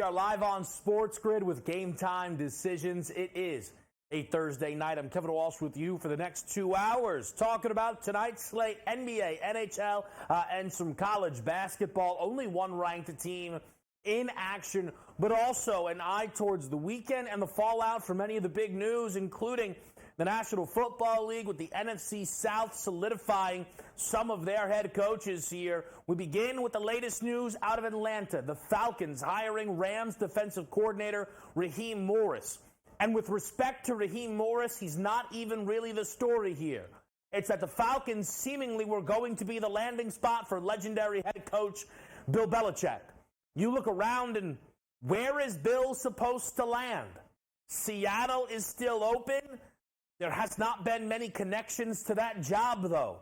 are live on SportsGrid with GameTime decisions. It is a Thursday night. I'm Kevin Walsh with you for the next 2 hours, talking about tonight's slate, NBA, NHL, and some college basketball. Only one ranked team in action, but also an eye towards the weekend and the fallout from many of the big news, including the National Football League with the NFC South solidifying some of their head coaches here. We begin with the latest news out of Atlanta. The Falcons hiring Rams defensive coordinator Raheem Morris. And with respect to Raheem Morris, he's not even really the story here. It's that the Falcons seemingly were going to be the landing spot for legendary head coach Bill Belichick. You look around and where is Bill supposed to land? Seattle is still open. There has not been many connections to that job, though.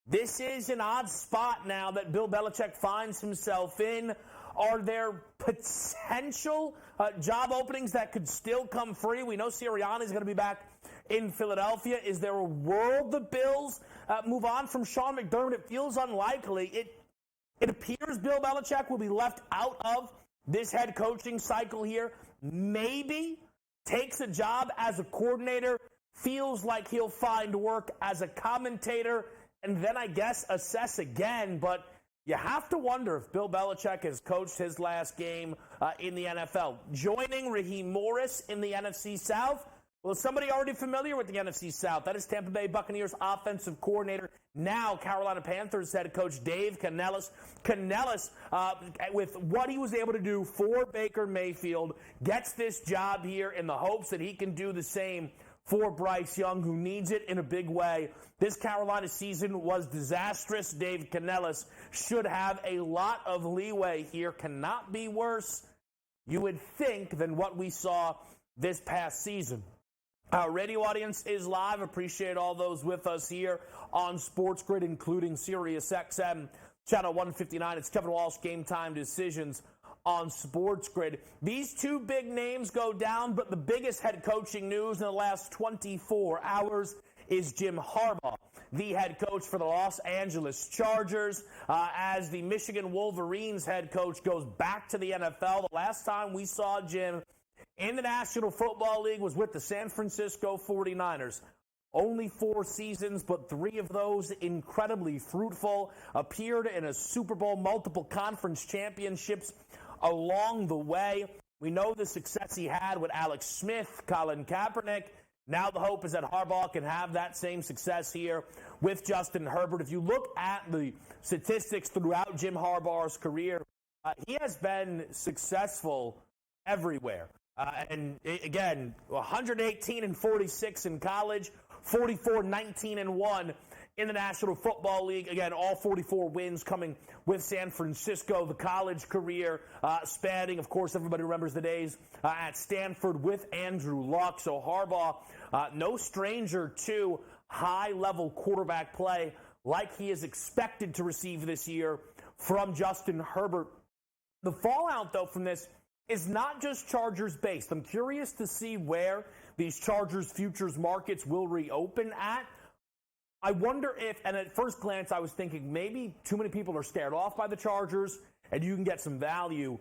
This is an odd spot now that Bill Belichick finds himself in. Are there potential job openings that could still come free? We know Sirianni is going to be back in Philadelphia. Is there a world the Bills move on from Sean McDermott? It feels unlikely. It appears Bill Belichick will be left out of this head coaching cycle here. Maybe takes a job as a coordinator. Feels like he'll find work as a commentator and then, I guess, assess again. But you have to wonder if Bill Belichick has coached his last game in the NFL. Joining Raheem Morris in the NFC South. Well, somebody already familiar with the NFC South. That is Tampa Bay Buccaneers offensive coordinator, now Carolina Panthers head coach Dave Canellis. Canellis, with what he was able to do for Baker Mayfield, gets this job here in the hopes that he can do the same for Bryce Young, who needs it in a big way. This Carolina season was disastrous. Dave Canellis should have a lot of leeway here. Cannot be worse, you would think, than what we saw this past season. Our radio audience is live. Appreciate all those with us here on SportsGrid, including SiriusXM, Channel 159. It's Kevin Walsh, Game Time Decisions on SportsGrid. These two big names go down, but the biggest head coaching news in the last 24 hours is Jim Harbaugh, the head coach for the Los Angeles Chargers, as the Michigan Wolverines head coach goes back to the NFL. The last time we saw Jim in the National Football League was with the San Francisco 49ers. Only 4 seasons, but 3 of those incredibly fruitful. Appeared in a Super Bowl, multiple conference championships along the way. We know the success he had with Alex Smith, Colin Kaepernick. Now the hope is that Harbaugh can have that same success here with Justin Herbert. If you look at the statistics throughout Jim Harbaugh's career, he has been successful everywhere. And again, 118-46 in college, 44-19-1 in the National Football League. Again, all 44 wins coming with San Francisco. The college career spanning, of course, everybody remembers the days at Stanford with Andrew Luck. So Harbaugh, no stranger to high-level quarterback play like he is expected to receive this year from Justin Herbert. The fallout, though, from this is not just Chargers-based. I'm curious to see where these Chargers futures markets will reopen at. I wonder if, and at first glance I was thinking maybe too many people are scared off by the Chargers and you can get some value.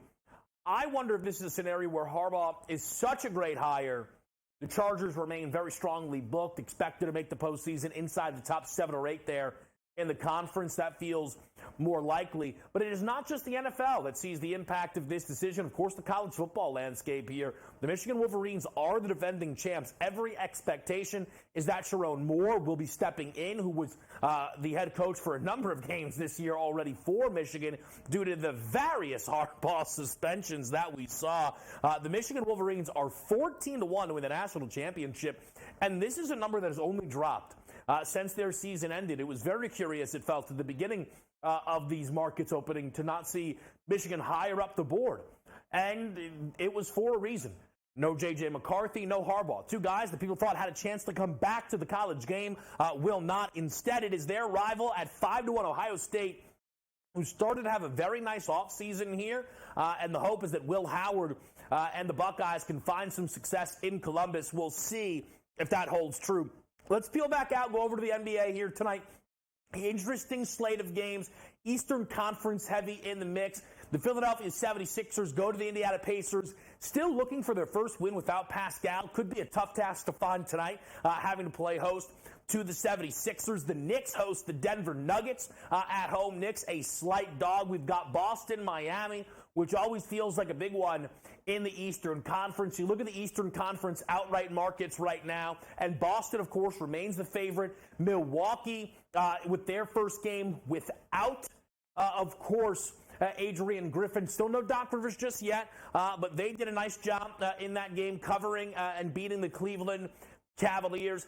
I wonder if this is a scenario where Harbaugh is such a great hire, the Chargers remain very strongly booked, expected to make the postseason inside the top 7 or 8 there in the conference. That feels more likely. But it is not just the NFL that sees the impact of this decision. Of course, the college football landscape here. The Michigan Wolverines are the defending champs. Every expectation is that Sharon Moore will be stepping in, who was the head coach for a number of games this year already for Michigan due to the various Harbaugh suspensions that we saw. The Michigan Wolverines are 14-1 to win the national championship, and this is a number that has only dropped since their season ended. It was very curious, it felt, at the beginning of these markets opening to not see Michigan higher up the board. And it was for a reason. No J.J. McCarthy, no Harbaugh. 2 guys that people thought had a chance to come back to the college game will not. Instead, it is their rival at 5-1 Ohio State, who started to have a very nice offseason here. And the hope is that Will Howard and the Buckeyes can find some success in Columbus. We'll see if that holds true. Let's peel back out, go over to the NBA here tonight. Interesting slate of games. Eastern Conference heavy in the mix. The Philadelphia 76ers go to the Indiana Pacers, still looking for their first win without Pascal. Could be a tough task to find tonight, having to play host to the 76ers. The Knicks host the Denver Nuggets at home. Knicks a slight dog. We've got Boston, Miami, which always feels like a big one in the Eastern Conference. You look at the Eastern Conference outright markets right now, and Boston, of course, remains the favorite. Milwaukee, with their first game without, of course, Adrian Griffin. Still no Doc Rivers just yet, but they did a nice job in that game covering and beating the Cleveland Cavaliers.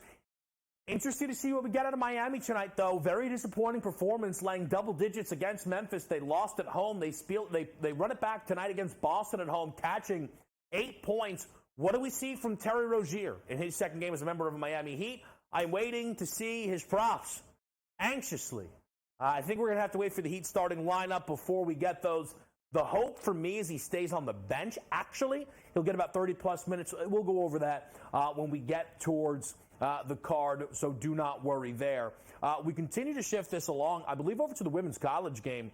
Interesting to see what we get out of Miami tonight, though. Very disappointing performance, laying double digits against Memphis. They lost at home. They run it back tonight against Boston at home, catching 8 points. What do we see from Terry Rozier in his second game as a member of Miami Heat? I'm waiting to see his props anxiously. I think we're going to have to wait for the Heat starting lineup before we get those. The hope for me is he stays on the bench. Actually, he'll get about 30-plus minutes. We'll go over that when we get towards the card, so do not worry there. We continue to shift this along, I believe, over to the women's college game,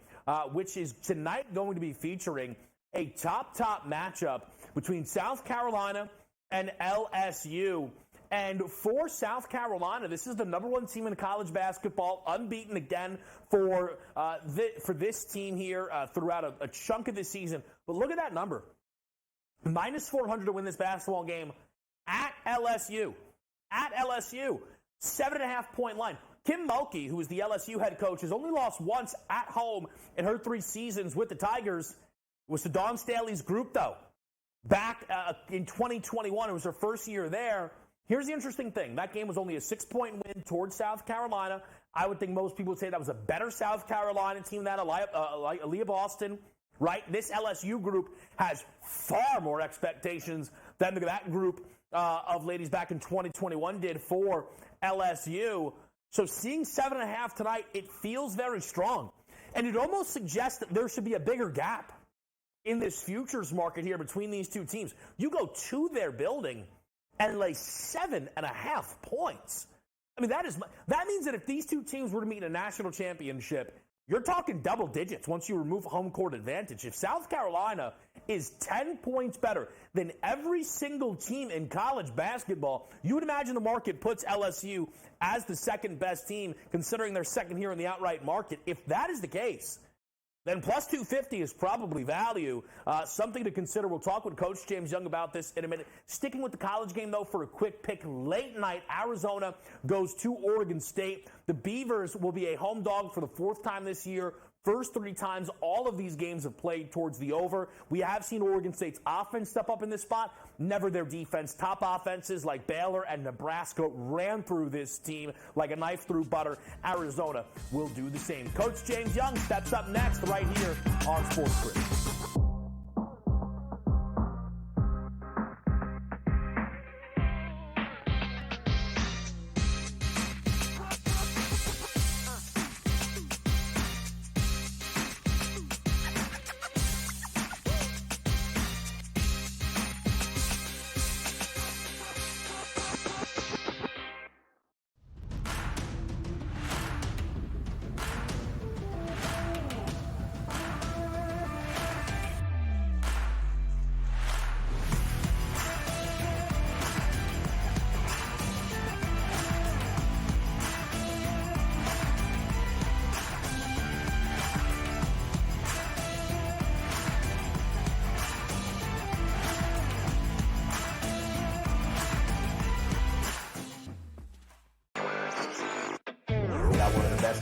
which is tonight going to be featuring a top matchup between South Carolina and LSU. And for South Carolina, this is the number one team in college basketball, unbeaten again for this team here throughout a chunk of the season. But look at that number. Minus 400 to win this basketball game at LSU. At LSU, 7.5-point line. Kim Mulkey, who is the LSU head coach, has only lost once at home in her 3 seasons with the Tigers. It was to Dawn Staley's group, though. Back in 2021, it was her first year there. Here's the interesting thing. That game was only a 6-point win towards South Carolina. I would think most people would say that was a better South Carolina team than Aaliyah Boston, right? This LSU group has far more expectations than that group of ladies back in 2021 did for LSU. So seeing 7.5 tonight, it feels very strong. And it almost suggests that there should be a bigger gap in this futures market here between these two teams. You go to their building and lay 7.5 points. I mean, that means that if these two teams were to meet in a national championship, you're talking double digits once you remove home court advantage. If South Carolina is 10 points better than every single team in college basketball, you would imagine the market puts LSU as the second best team, considering they're second here in the outright market. If that is the case, then plus 250 is probably value. Something to consider. We'll talk with Coach James Young about this in a minute. Sticking with the college game, though, for a quick pick. Late night, Arizona goes to Oregon State. The Beavers will be a home dog for the 4th time this year. First 3 times, all of these games have played towards the over. We have seen Oregon State's offense step up in this spot, never their defense. Top offenses like Baylor and Nebraska ran through this team like a knife through butter. Arizona will do the same. Coach James Young steps up next right here on SportsGrid.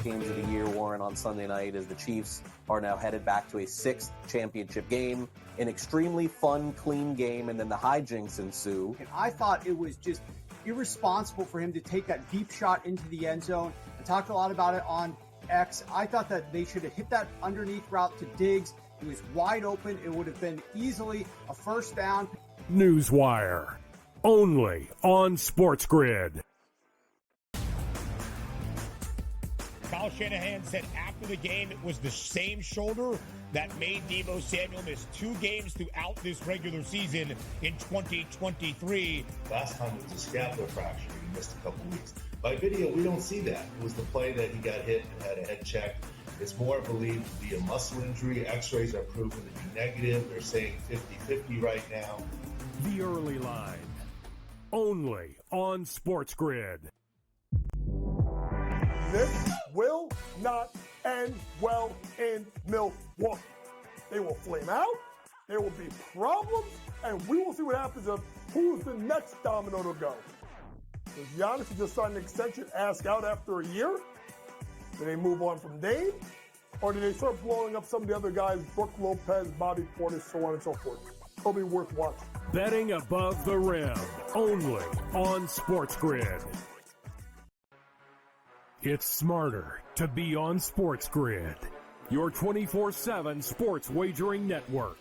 Games of the year, Warren, on Sunday night, as the Chiefs are now headed back to a 6th championship game. An extremely fun, clean game, and then the hijinks ensue. And I thought it was just irresponsible for him to take that deep shot into the end zone. I talked a lot about it on X. I thought that they should have hit that underneath route to Diggs. It was wide open. It would have been easily a first down. Newswire, only on SportsGrid. Kyle Shanahan said after the game it was the same shoulder that made Deebo Samuel miss 2 games throughout this regular season in 2023. Last time it was a scapular fracture. He missed a couple weeks. By video, we don't see that. It was the play that he got hit and had a head check. It's more believed to be a muscle injury. X-rays are proven to be negative. They're saying 50-50 right now. The Early Line, only on SportsGrid. This will not end well in Milwaukee. They will flame out, there will be problems, and we will see what happens of who's the next domino to go. Does Giannis just sign an extension, ask out after a year? Do they move on from Dame? Or do they start blowing up some of the other guys, Brook Lopez, Bobby Portis, so on and so forth? It'll be worth watching. Betting above the rim, only on SportsGrid. It's smarter to be on SportsGrid, your 24/7 sports wagering network.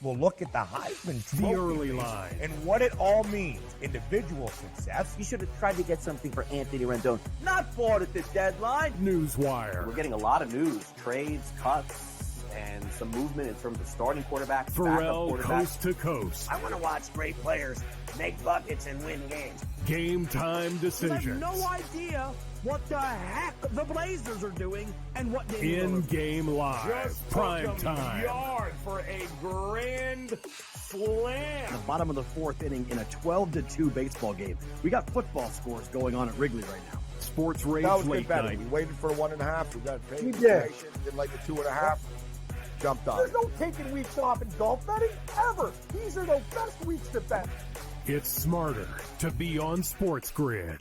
We'll look at the Heisman Trophy The Early Line. and what it all means. Individual success. You should have tried to get something for Anthony Rendon. Not bought at the deadline. Newswire. We're getting a lot of news, trades, cuts, and some movement in terms of starting quarterbacks, Pharrell, backup quarterbacks. coast to coast. I want to watch great players make buckets and win games. Game time I decisions. have no idea what the heck the Blazers are doing and what they In-game live. Just Prime took 'em time. yard for a grand slam. The bottom of the 4th inning in a 12-2 baseball game. We got football scores going on at Wrigley right now. Sports Rage That was Late good betting. Night. We waited for a 1.5. We got paid. We did. Did like a 2.5. Jumped on. There's no taking weeks off in golf betting, ever. These are the best weeks to bet. It's smarter to be on SportsGrid.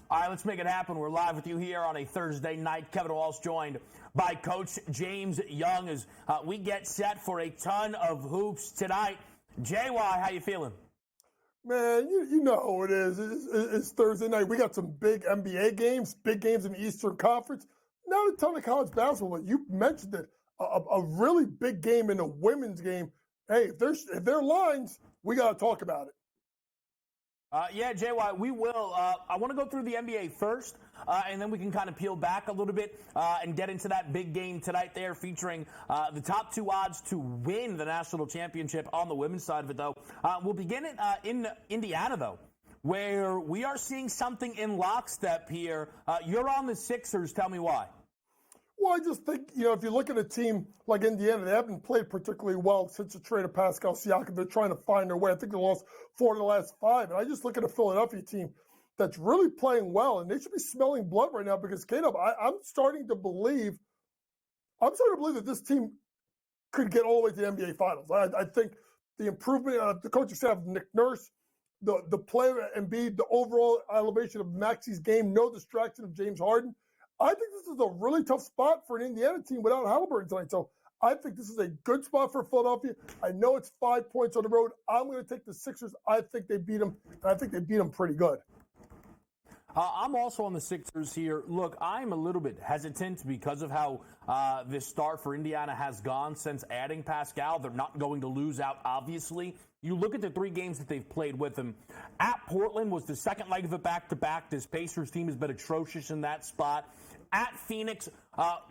All right, let's make it happen. We're live with you here on a Thursday night. Kevin Walsh joined by Coach James Young as we get set for a ton of hoops tonight. JY, how you feeling? Man, you know how it is. It's Thursday night. We got some big NBA games, big games in the Eastern Conference. Not a ton of college basketball, but you mentioned it. A really big game in the women's game. Hey, if there are lines, we got to talk about it. Yeah, JY, we will. I want to go through the NBA first, and then we can kind of peel back a little bit and get into that big game tonight there featuring the top 2 odds to win the national championship on the women's side of it, though. We'll begin it in Indiana, though, where we are seeing something in lockstep here. You're on the Sixers. Tell me why. Well, I just think, if you look at a team like Indiana, they haven't played particularly well since the trade of Pascal Siakam. They're trying to find their way. I think they lost 4 of the last 5. And I just look at a Philadelphia team that's really playing well, and they should be smelling blood right now because, Caleb, I'm starting to believe that this team could get all the way to the NBA Finals. I think the improvement of the coaching staff of Nick Nurse, the play of Embiid, the overall elevation of Maxi's game, no distraction of James Harden. I think this is a really tough spot for an Indiana team without Halliburton tonight. So I think this is a good spot for Philadelphia. I know it's 5 points on the road. I'm going to take the Sixers. I think they beat them, and I think they beat them pretty good. I'm also on the Sixers here. Look, I'm a little bit hesitant because of how this start for Indiana has gone since adding Pascal. They're not going to lose out, obviously. You look at the 3 games that they've played with him. At Portland was the second leg of it back-to-back. This Pacers team has been atrocious in that spot. At Phoenix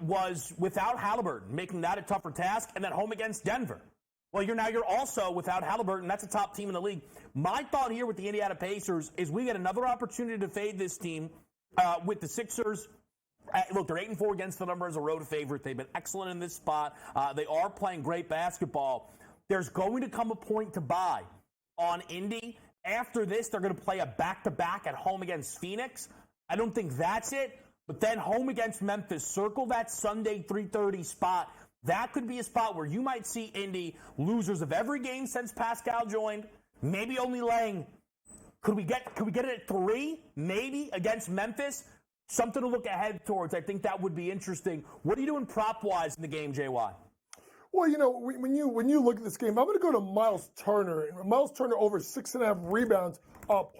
was without Halliburton, making that a tougher task. And then home against Denver. Well, you're also without Halliburton. That's a top team in the league. My thought here with the Indiana Pacers is we get another opportunity to fade this team with the Sixers. Look, they're 8-4 against the number as a road favorite. They've been excellent in this spot. They are playing great basketball. There's going to come a point to buy on Indy. After this, they're going to play a back-to-back at home against Phoenix. I don't think that's it. But then home against Memphis, circle that Sunday 3:30 spot. That could be a spot where you might see Indy losers of every game since Pascal joined, maybe only laying. Could we get it at 3? Maybe against Memphis? Something to look ahead towards. I think that would be interesting. What are you doing prop-wise in the game, JY? Well, when you look at this game, I'm going to go to Miles Turner. Miles Turner over 6.5 rebounds,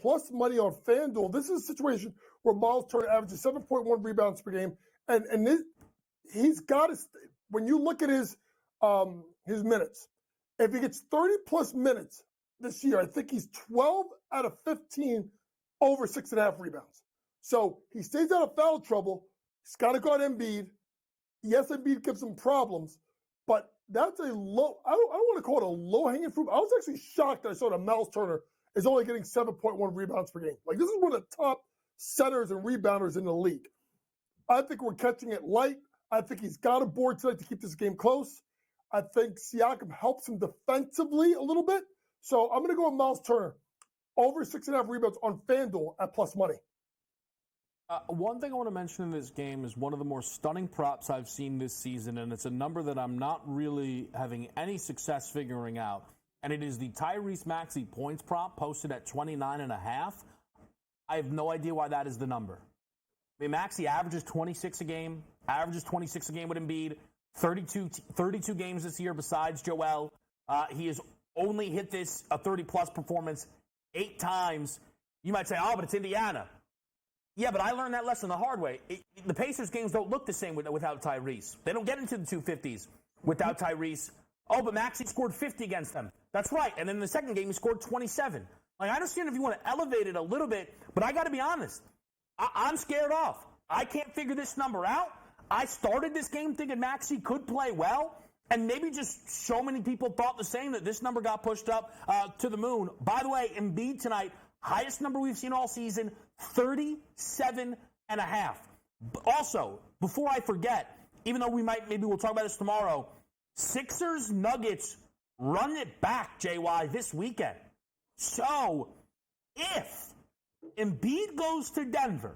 plus money on FanDuel. This is a situation where Miles Turner averages 7.1 rebounds per game, and he's got to. When you look at his minutes, if he gets 30 plus minutes this year, I think he's 12 out of 15 over 6.5 rebounds. So he stays out of foul trouble. He's got to guard Embiid. Yes, Embiid gives him problems, but that's a low. I don't want to call it a low-hanging fruit. I was actually shocked that I saw that Miles Turner is only getting 7.1 rebounds per game. Like, this is one of the top setters and rebounders in the league. I think we're catching it light. I think he's got a board tonight to keep this game close. I think Siakam helps him defensively a little bit. So I'm going to go with Miles Turner over 6.5 rebounds on FanDuel at plus money. One thing I want to mention in this game is one of the more stunning props I've seen this season, and it's a number that I'm not really having any success figuring out, and it is the Tyrese Maxey points prop posted at 29.5. I have no idea why that is the number. I mean, Maxey averages 26 a game with Embiid, 32 games this year besides Joel. He has only hit this a 30-plus performance 8 times. You might say, but it's Indiana. Yeah, but I learned that lesson the hard way. The Pacers games don't look the same without Tyrese. They don't get into the 250s without Tyrese. Oh, but Maxey scored 50 against them. That's right. And then in the second game, he scored 27. Like, I understand if you want to elevate it a little bit, but I got to be honest. I'm scared off. I can't figure this number out. I started this game thinking Maxey could play well, and maybe just so many people thought the same that this number got pushed up to the moon. By the way, Embiid tonight, highest number we've seen all season, 37.5. Also, before I forget, even though maybe we'll talk about this tomorrow, Sixers Nuggets run it back, JY, this weekend. So, if Embiid goes to Denver,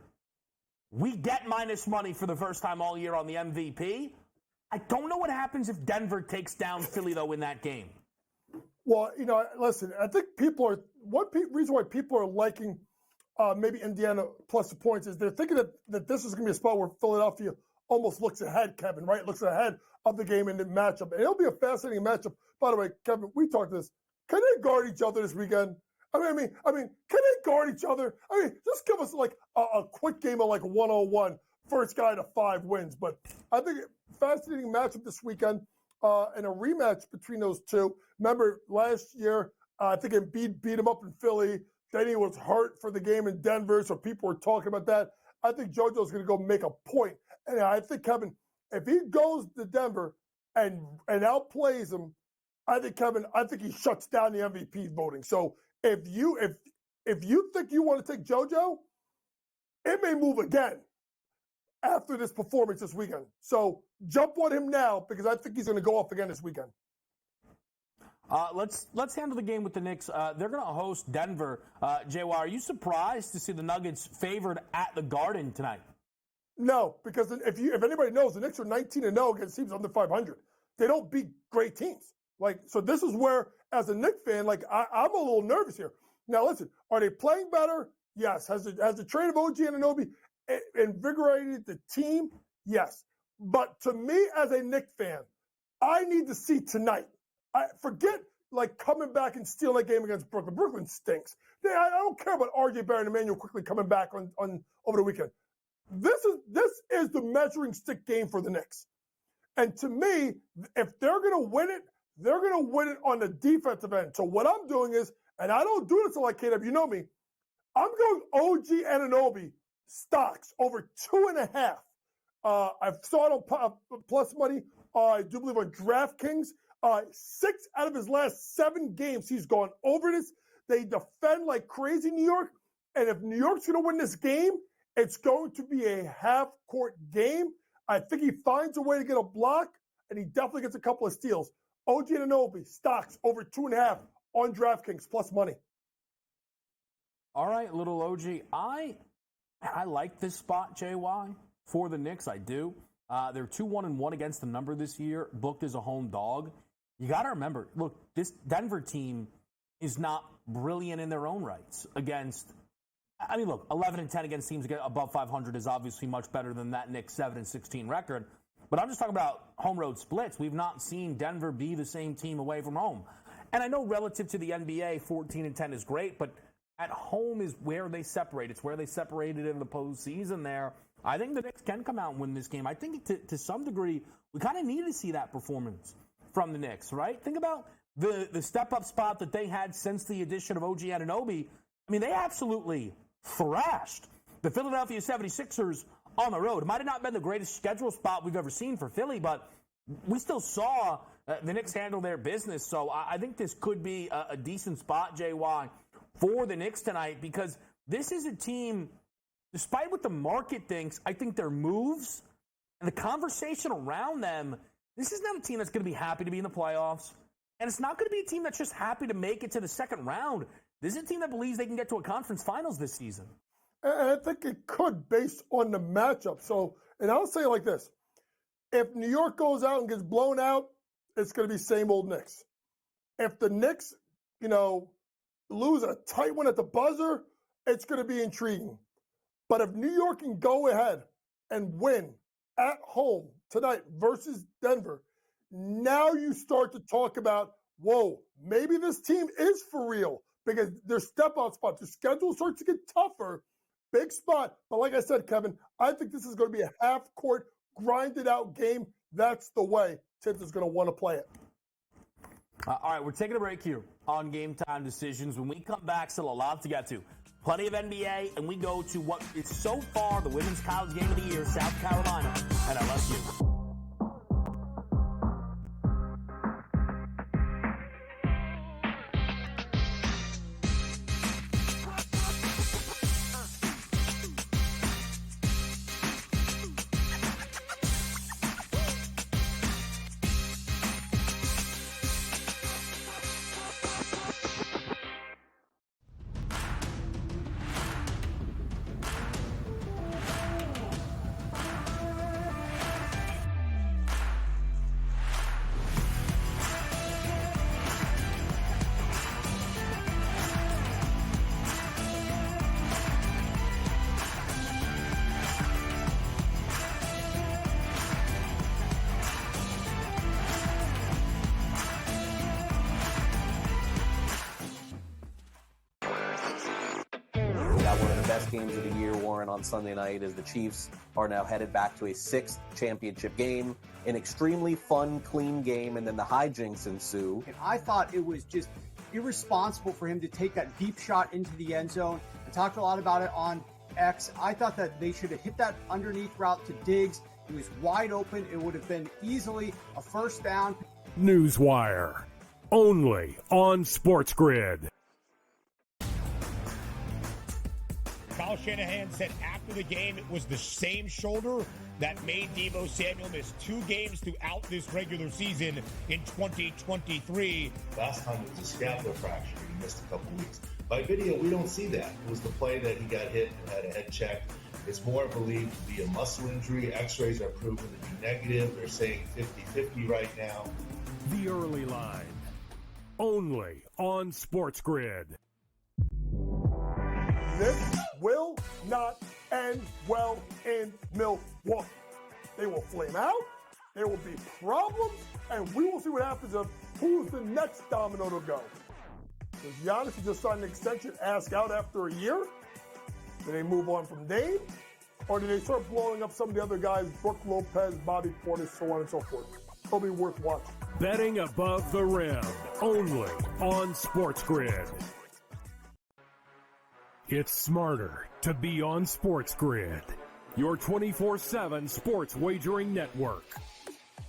we get minus money for the first time all year on the MVP. I don't know what happens if Denver takes down Philly, though, in that game. Well, listen, I think reason why people are liking maybe Indiana plus the points is they're thinking that this is going to be a spot where Philadelphia almost looks ahead, Kevin, right? Looks ahead of the game in the matchup. And it'll be a fascinating matchup. By the way, Kevin, we talked this. Can they guard each other this weekend? I mean, can they guard each other? I mean, just give us like a quick game of like 101, first guy to 5 wins. But I think fascinating matchup this weekend and a rematch between those two. Remember last year, I think Embiid beat him up in Philly. Then he was hurt for the game in Denver, so people were talking about that. I think JoJo's going to go make a point. And I think, Kevin, if he goes to Denver and outplays him, I think he shuts down the MVP voting. So if you think you want to take JoJo, it may move again after this performance this weekend. So jump on him now because I think he's going to go off again this weekend. Let's handle the game with the Knicks. They're going to host Denver. JY, are you surprised to see the Nuggets favored at the Garden tonight? No, because if anybody knows, the Knicks are 19-0 against teams under 500. They don't beat great teams. So this is where, as a Knicks fan, I'm a little nervous here. Now, listen, are they playing better? Yes. Has the trade of OG Anunoby invigorated the team? Yes. But to me, as a Knicks fan, I need to see tonight. I forget coming back and stealing that game against Brooklyn. Brooklyn stinks. I don't care about RJ Barrett and Emmanuel quickly coming back on over the weekend. This is the measuring stick game for the Knicks. And to me, if they're going to win it, they're going to win it on the defensive end. So what I'm doing is, and I don't do this a lot, KW, you know me, I'm going OG Anunoby stocks over 2.5. I saw it on plus money. I do believe on DraftKings. 6 out of his last 7 games, he's gone over this. They defend like crazy, New York. And if New York's going to win this game, it's going to be a half-court game. I think he finds a way to get a block, and he definitely gets a couple of steals. OG Anunoby, stocks over 2.5 on DraftKings plus money. All right, little OG. I like this spot, JY, for the Knicks. I do. They're 2-1-1 against the number this year, booked as a home dog. You got to remember, look, this Denver team is not brilliant in their own rights against. I mean, look, 11-10 against teams above 500 is obviously much better than that Knicks 7-16 record. But I'm just talking about home road splits. We've not seen Denver be the same team away from home. And I know relative to the NBA, 14-10 is great, but at home is where they separate. It's where they separated in the postseason there. I think the Knicks can come out and win this game. I think to some degree, we kind of need to see that performance from the Knicks, right? Think about the step-up spot that they had since the addition of OG Anunoby. I mean, they absolutely thrashed the Philadelphia 76ers on the road. It might have not been the greatest schedule spot we've ever seen for Philly, but we still saw the Knicks handle their business. So I think this could be a decent spot, JY, for the Knicks tonight, because this is a team, despite what the market thinks, I think their moves and the conversation around them, this is not a team that's going to be happy to be in the playoffs. And it's not going to be a team that's just happy to make it to the second round. This is a team that believes they can get to a conference finals this season. And I think it could based on the matchup. So, and I'll say it like this. If New York goes out and gets blown out, it's going to be same old Knicks. If the Knicks, lose a tight one at the buzzer, it's going to be intriguing. But if New York can go ahead and win at home tonight versus Denver, now you start to talk about, whoa, maybe this team is for real because their step-out spots, the schedule starts to get tougher. Big spot. But like I said, Kevin, I think this is going to be a half-court, grinded-out game. That's the way Tibbs is going to want to play it. All right, we're taking a break here on Game Time Decisions. When we come back, still a lot to get to. Plenty of NBA, and we go to what is so far the women's college game of the year, South Carolina and LSU. One of the best games of the year, Warren, on Sunday night as the Chiefs are now headed back to a sixth championship game, an extremely fun, clean game, and then the hijinks ensue. And I thought it was just irresponsible for him to take that deep shot into the end zone. I talked a lot about it on X. I thought that they should have hit that underneath route to Diggs. He was wide open. It would have been easily a first down. Newswire, only on SportsGrid. Kyle Shanahan said after the game it was the same shoulder that made Deebo Samuel miss 2 games throughout this regular season in 2023. Last time it was a scapular fracture. He missed a couple weeks. By video, we don't see that. It was the play that he got hit and had a head check. It's more believed to be a muscle injury. X-rays are proven to be negative. They're saying 50-50 right now. The early line, only on SportsGrid. This will not end well in Milwaukee. They will flame out, there will be problems, and we will see what happens of who's the next domino to go. Does Giannis just sign an extension, ask out after a year? Do they move on from Dame? Or do they start blowing up some of the other guys, Brook Lopez, Bobby Portis, so on and so forth? It'll be worth watching. Betting above the rim, only on SportsGrid. It's smarter to be on SportsGrid, your 24/7 sports wagering network.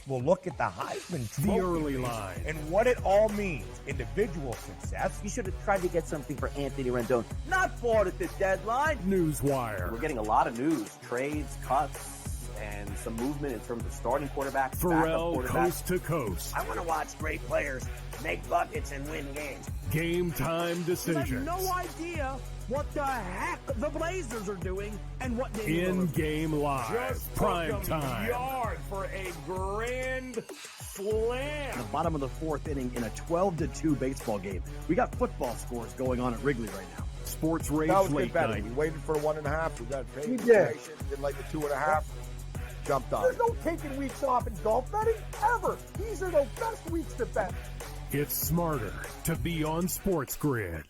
We'll look at the Heisman Trophy The early line. and what it all means. Individual success. You should have tried to get something for Anthony Rendon. Not bought at the deadline. Newswire. We're getting a lot of news, trades, cuts, and some movement in terms of starting quarterbacks, Pharrell, backup quarterbacks. coast to coast. I want to watch great players make buckets and win games. Game time I decisions. have no idea what the heck the Blazers are doing and what they In-game live. Just Prime took 'em time. yard for a grand slam. The bottom of the fourth inning in a 12-2 baseball game. We got football scores going on at Wrigley right now. Sports Rage That was Late good betting. Night. We waited for the 1.5. We got paid. We did. Didn't like the 2.5. jumped on. There's no taking weeks off in golf betting, ever. These are the best weeks to bet. It's smarter to be on SportsGrid.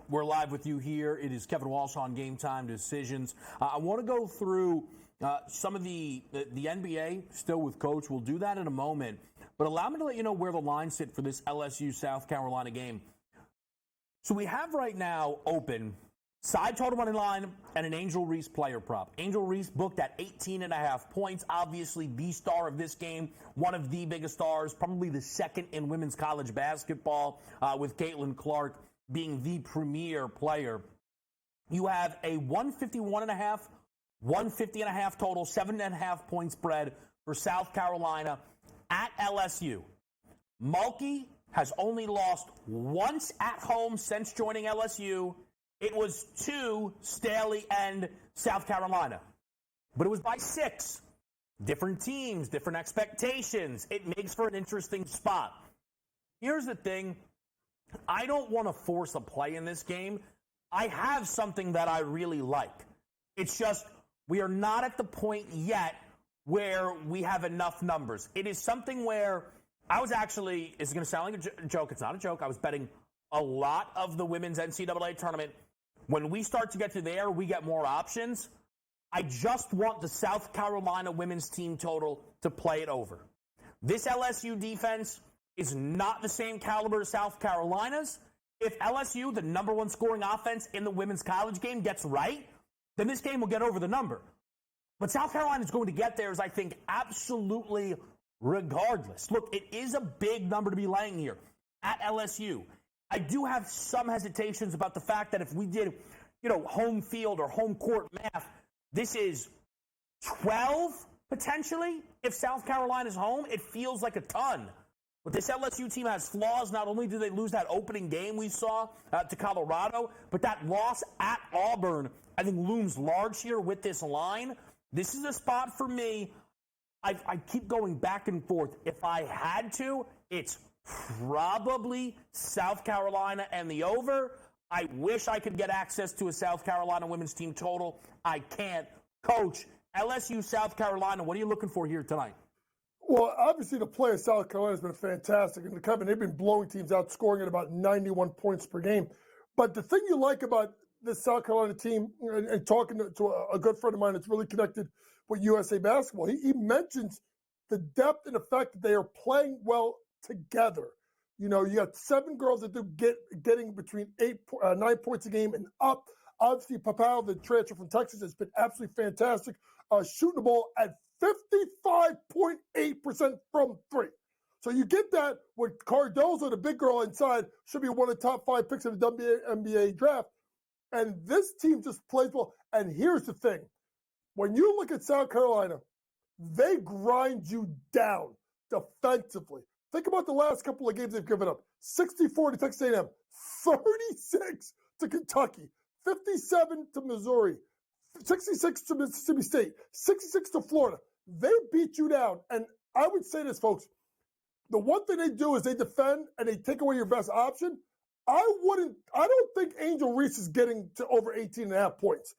We're live with you here. It is Kevin Walsh on GameTime Decisions. I want to go through some of the NBA still with Coach. We'll do that in a moment. But allow me to let you know where the lines sit for this LSU-South Carolina game. So we have right now open side total money line and an Angel Reese player prop. Angel Reese booked at 18.5 points. Obviously the star of this game, one of the biggest stars, probably the second in women's college basketball with Caitlin Clark being the premier player. You have a 151.5, 150.5 total, 7.5 point spread for South Carolina at LSU. Mulkey has only lost once at home since joining LSU. It was to Staley and South Carolina. But it was by 6. Different teams, different expectations. It makes for an interesting spot. Here's the thing. I don't want to force a play in this game. I have something that I really like. It's just we are not at the point yet where we have enough numbers. It is something where I was actually, it's going to sound like a joke. It's not a joke. I was betting a lot of the women's NCAA tournament. When we start to get to there, we get more options. I just want the South Carolina women's team total to play it over. This LSU defense is not the same caliber as South Carolina's. If LSU, the number one scoring offense in the women's college game, gets right, then this game will get over the number. But South Carolina is going to get theirs, I think, absolutely regardless. Look, it is a big number to be laying here at LSU. I do have some hesitations about the fact that if we did, home field or home court math, this is 12 potentially. If South Carolina's home, it feels like a ton. But this LSU team has flaws. Not only did they lose that opening game we saw to Colorado, but that loss at Auburn, I think, looms large here with this line. This is a spot for me. I keep going back and forth. If I had to, it's probably South Carolina and the over. I wish I could get access to a South Carolina women's team total. I can't. Coach, LSU, South Carolina, what are you looking for here tonight? Well, obviously the play of South Carolina has been fantastic. And Kevin, they've been blowing teams out, scoring at about 91 points per game. But the thing you like about this South Carolina team, and talking to a good friend of mine that's really connected with USA Basketball, he mentions the depth and the fact that they are playing well together. You got 7 girls that do getting between 9 points a game and up. Obviously, Papao, the transfer from Texas, has been absolutely fantastic, shooting the ball at 55.8% from 3. So you get that with Cardozo, the big girl inside, should be one of the top 5 picks in the WNBA draft. And this team just plays well. And here's the thing. When you look at South Carolina, they grind you down defensively. Think about the last couple of games they've given up. 64 to Texas A&M, 36 to Kentucky, 57 to Missouri, 66 to Mississippi State, 66 to Florida. They beat you down. And I would say this, folks. The one thing they do is they defend and they take away your best option. I don't think Angel Reese is getting to over 18.5 points.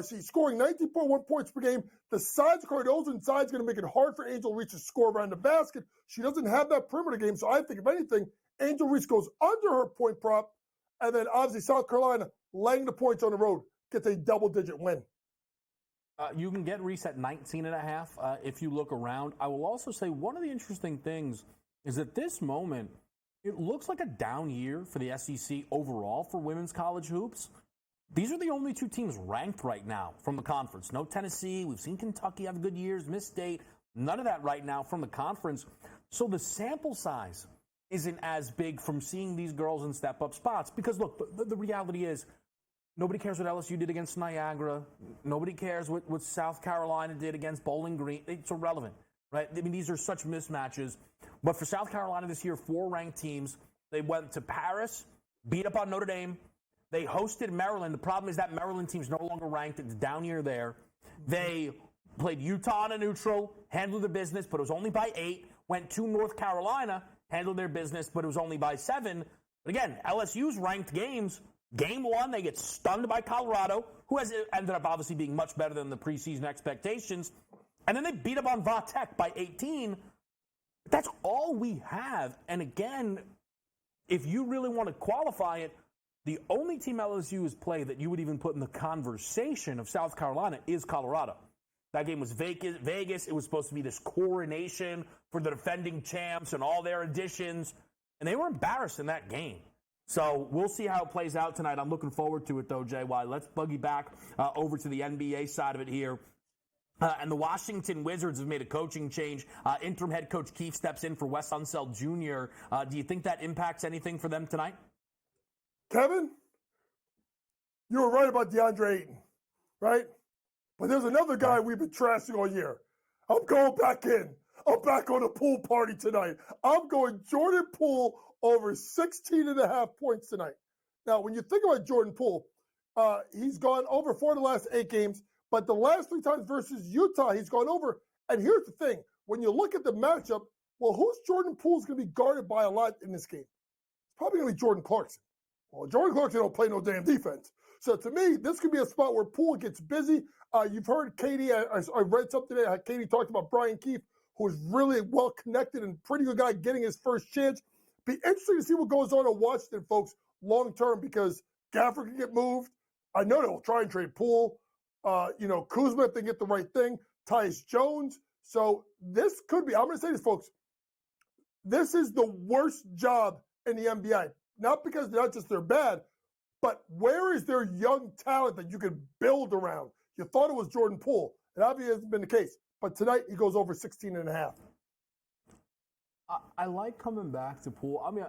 She's scoring 19.1 points per game. The sides of Cardozo inside is going to make it hard for Angel Reese to score around the basket. She doesn't have that perimeter game. So I think, if anything, Angel Reese goes under her point prop. And then, obviously, South Carolina laying the points on the road gets a double-digit win. You can get Reese at 19.5 if you look around. I will also say one of the interesting things is at this moment, it looks like a down year for the SEC overall for women's college hoops. These are the only 2 teams ranked right now from the conference. No Tennessee. We've seen Kentucky have good years. Miss State. None of that right now from the conference. So the sample size isn't as big from seeing these girls in step-up spots. Because, look, the reality is nobody cares what LSU did against Niagara. Nobody cares what South Carolina did against Bowling Green. It's irrelevant, right? I mean, these are such mismatches. But for South Carolina this year, 4 ranked teams. They went to Paris, beat up on Notre Dame. They hosted Maryland. The problem is that Maryland team's no longer ranked. It's down here there. They played Utah on a neutral, handled the business, but it was only by 8. Went to North Carolina, handled their business, but it was only by 7. But again, LSU's ranked games. Game 1, they get stunned by Colorado, who has ended up obviously being much better than the preseason expectations. And then they beat up on Va Tech by 18. That's all we have. And again, if you really want to qualify it, the only team LSU has played that you would even put in the conversation of South Carolina is Colorado. That game was Vegas. It was supposed to be this coronation for the defending champs and all their additions. And they were embarrassed in that game. So we'll see how it plays out tonight. I'm looking forward to it, though, JY. Let's buggy back over to the NBA side of it here. And the Washington Wizards have made a coaching change. Interim head coach Keefe steps in for Wes Unseld Jr. Do you think that impacts anything for them tonight? Kevin, you were right about DeAndre Ayton, right? But there's another guy we've been trashing all year. I'm going back in. I'm back on the Poole party tonight. I'm going Jordan Poole over 16.5 points tonight. Now, when you think about Jordan Poole, he's gone over 4 of the last 8 games, but the last 3 times versus Utah, he's gone over. And here's the thing. When you look at the matchup, well, who's Jordan Poole's going to be guarded by a lot in this game? It's probably going to be Jordan Clarkson. Well, Jordan Clarkson don't play no damn defense. So to me, this could be a spot where Poole gets busy. You've heard Katie, I read something today, Katie talked about Brian Keefe, who is really well-connected and pretty good guy getting his first chance. Be interesting to see what goes on in Washington, folks, long-term, because Gafford can get moved. I know they'll try and trade Poole. Kuzma, if they get the right thing. Tyus Jones. So this could be, I'm going to say this, folks, this is the worst job in the NBA. Not because not just they're bad, but where is their young talent that you can build around? You thought it was Jordan Poole. It obviously hasn't been the case. But tonight, he goes over 16.5. I like coming back to Poole. I mean,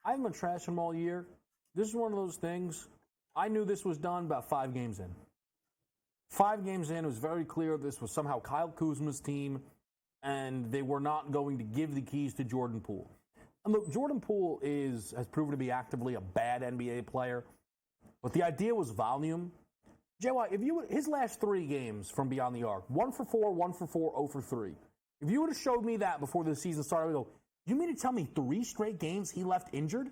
I haven't been trashing him all year. This is one of those things. I knew this was done about 5 games in. 5 games in, it was very clear this was somehow Kyle Kuzma's team, and they were not going to give the keys to Jordan Poole. And look, Jordan Poole has proven to be actively a bad NBA player, but the idea was volume. JY, his last 3 games from beyond the arc, 1 for 4, 1 for 4, 0 for 3. If you would have showed me that before the season started, I would go, you mean to tell me 3 straight games he left injured?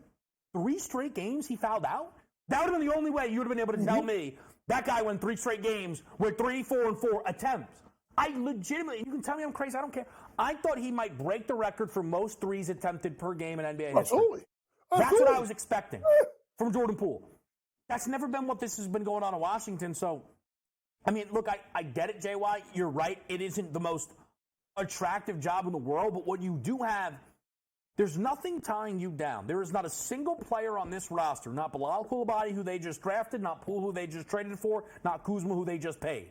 3 straight games he fouled out? That would have been the only way you would have been able to tell me that guy went 3 straight games with 3, 4, and 4 attempts. I legitimately, you can tell me I'm crazy, I don't care. I thought he might break the record for most threes attempted per game in NBA history. Absolutely. That's what I was expecting from Jordan Poole. That's never been what this has been going on in Washington. So, I mean, look, I get it, JY. You're right. It isn't the most attractive job in the world, but what you do have, there's nothing tying you down. There is not a single player on this roster, not Bilal Coulibaly, who they just drafted, not Poole, who they just traded for, not Kuzma, who they just paid,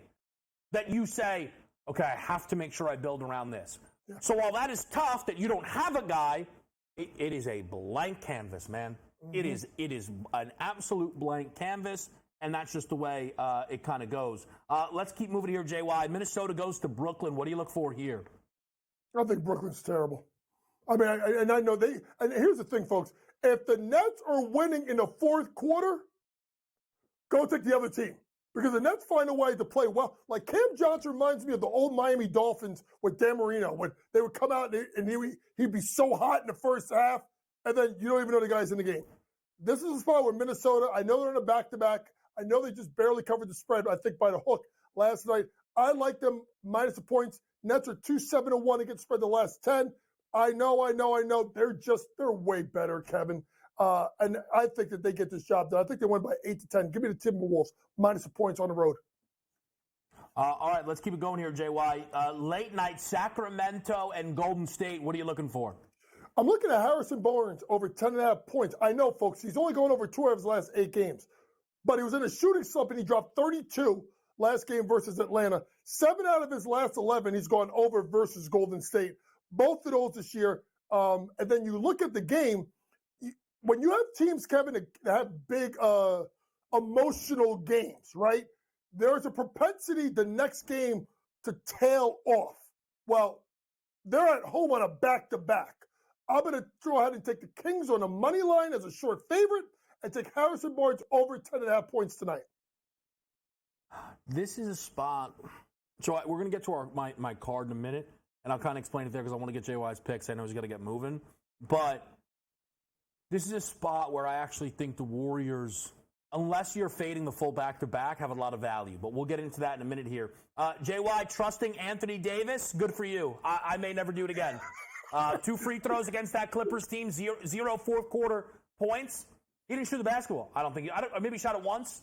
that you say, okay, I have to make sure I build around this. Yeah. So while that is tough that you don't have a guy, it is a blank canvas, man. Mm-hmm. It is an absolute blank canvas, and that's just the way it kind of goes. Let's keep moving here, JY. Minnesota goes to Brooklyn. What do you look for here? I think Brooklyn's terrible. I mean, I know they – and here's the thing, folks. If the Nets are winning in the fourth quarter, go take the other team. Because the Nets find a way to play well. Like Cam Johnson reminds me of the old Miami Dolphins with Dan Marino, when they would come out and he'd be so hot in the first half, and then you don't even know the guy's in the game. This is a spot where Minnesota, I know they're in a back-to-back. I know they just barely covered the spread, I think, by the hook last night. I like them minus the points. Nets are 2-7-1 against spread the last 10. I know. They're way better, Kevin. And I think that they get this job done. I think they win by 8-10. Give me the Timberwolves minus the points on the road. All right, let's keep it going here, JY. Late night, Sacramento and Golden State. What are you looking for? I'm looking at Harrison Barnes over 10.5 points. I know, folks, he's only going over 2 out of his last 8 games. But he was in a shooting slump, and he dropped 32 last game versus Atlanta. 7 out of his last 11, he's gone over versus Golden State. Both of those this year. And then you look at the game, when you have teams, Kevin, that have big emotional games, right? There's a propensity the next game to tail off. Well, they're at home on a back-to-back. I'm going to go ahead and take the Kings on a money line as a short favorite, and take Harrison Barnes over 10.5 points tonight. This is a spot. So we're going to get to my card in a minute, and I'll kind of explain it there because I want to get JY's picks. I know he's got to get moving. But this is a spot where I actually think the Warriors, unless you're fading the full back-to-back, have a lot of value. But we'll get into that in a minute here. JY, trusting Anthony Davis, good for you. I may never do it again. 2 free throws against that Clippers team, zero fourth-quarter points. He didn't shoot the basketball. I don't think. Maybe he shot it once.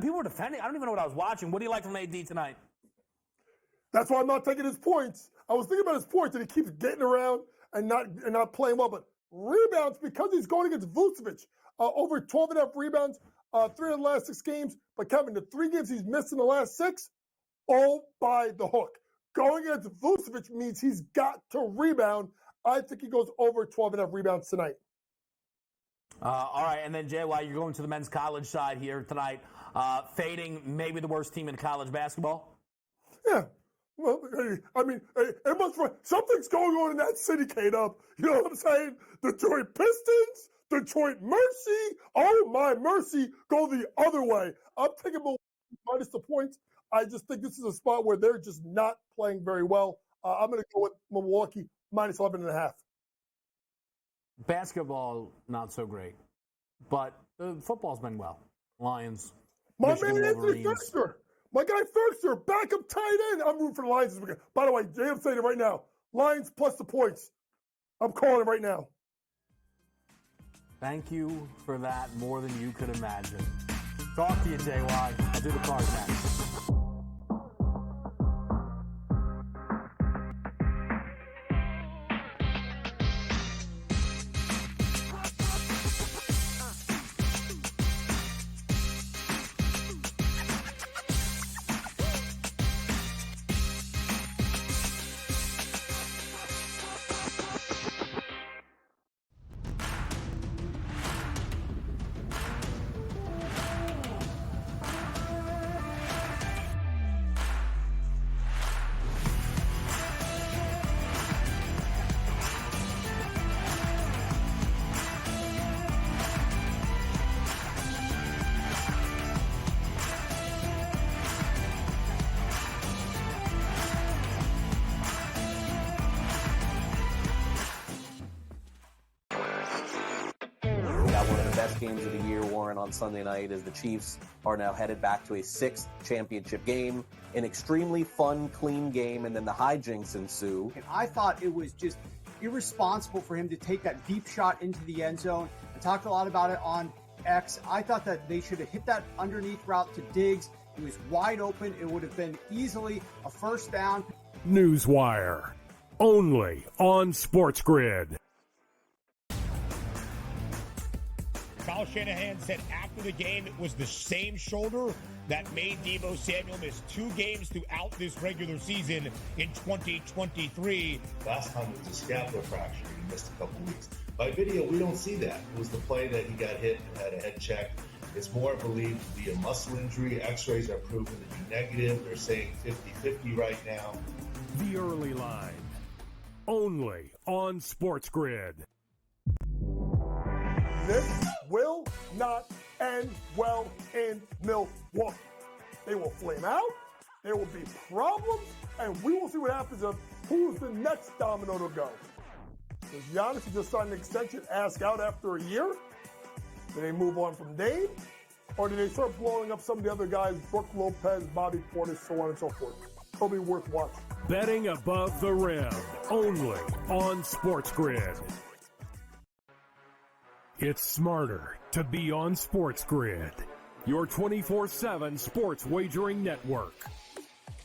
People were defending. I don't even know what I was watching. What do you like from AD tonight? That's why I'm not taking his points. I was thinking about his points, and he keeps getting around and not playing well. But rebounds, because he's going against Vucevic, over 12.5 rebounds, 3 of the last 6 games. But Kevin, the 3 games he's missed in the last 6, all by the hook. Going against Vucevic means he's got to rebound. I think he goes over 12.5 rebounds tonight. All right, and then JY, you're going to the men's college side here tonight, fading maybe the worst team in college basketball. Yeah. Well, I mean, it must something's going on in that city, K-Dub. You know what I'm saying? Detroit Pistons, Detroit Mercy. Oh, my mercy, go the other way. I'm taking minus the points. I just think this is a spot where they're just not playing very well. I'm going to go with Milwaukee minus 11.5. Basketball, not so great. But football's been well. Lions, my Michigan man, Wolverines. Anthony Ferguson. My guy Ferguson, backup tight end. I'm rooting for the Lions this weekend. By the way, Jay, I'm saying it right now. Lions plus the points. I'm calling it right now. Thank you for that more than you could imagine. Talk to you, JY. I'll do the cards next. Games of the year, Warren, on Sunday night as the Chiefs are now headed back to a 6th championship game. An extremely fun, clean game, and then the hijinks ensue. And I thought it was just irresponsible for him to take that deep shot into the end zone. I talked a lot about it on X. I thought that they should have hit that underneath route to Diggs. He was wide open. It would have been easily a first down. Newswire, only on SportsGrid. Kyle Shanahan said after the game it was the same shoulder that made Deebo Samuel miss 2 games throughout this regular season in 2023. Last time it was a scapular fracture. He missed a couple weeks. By video, we don't see that. It was the play that he got hit and had a head check. It's more believed to be a muscle injury. X-rays are proven to be negative. They're saying 50-50 right now. The early line, only on SportsGrid. This will not end well in Milwaukee. They will flame out, there will be problems, and we will see what happens of who's the next domino to go. Does Giannis just sign an extension, ask out after a year? Do they move on from Dame? Or do they start blowing up some of the other guys, Brook Lopez, Bobby Portis, so on and so forth? It'll be worth watching. Betting above the rim, only on SportsGrid. It's smarter to be on SportsGrid, your 24/7 sports wagering network.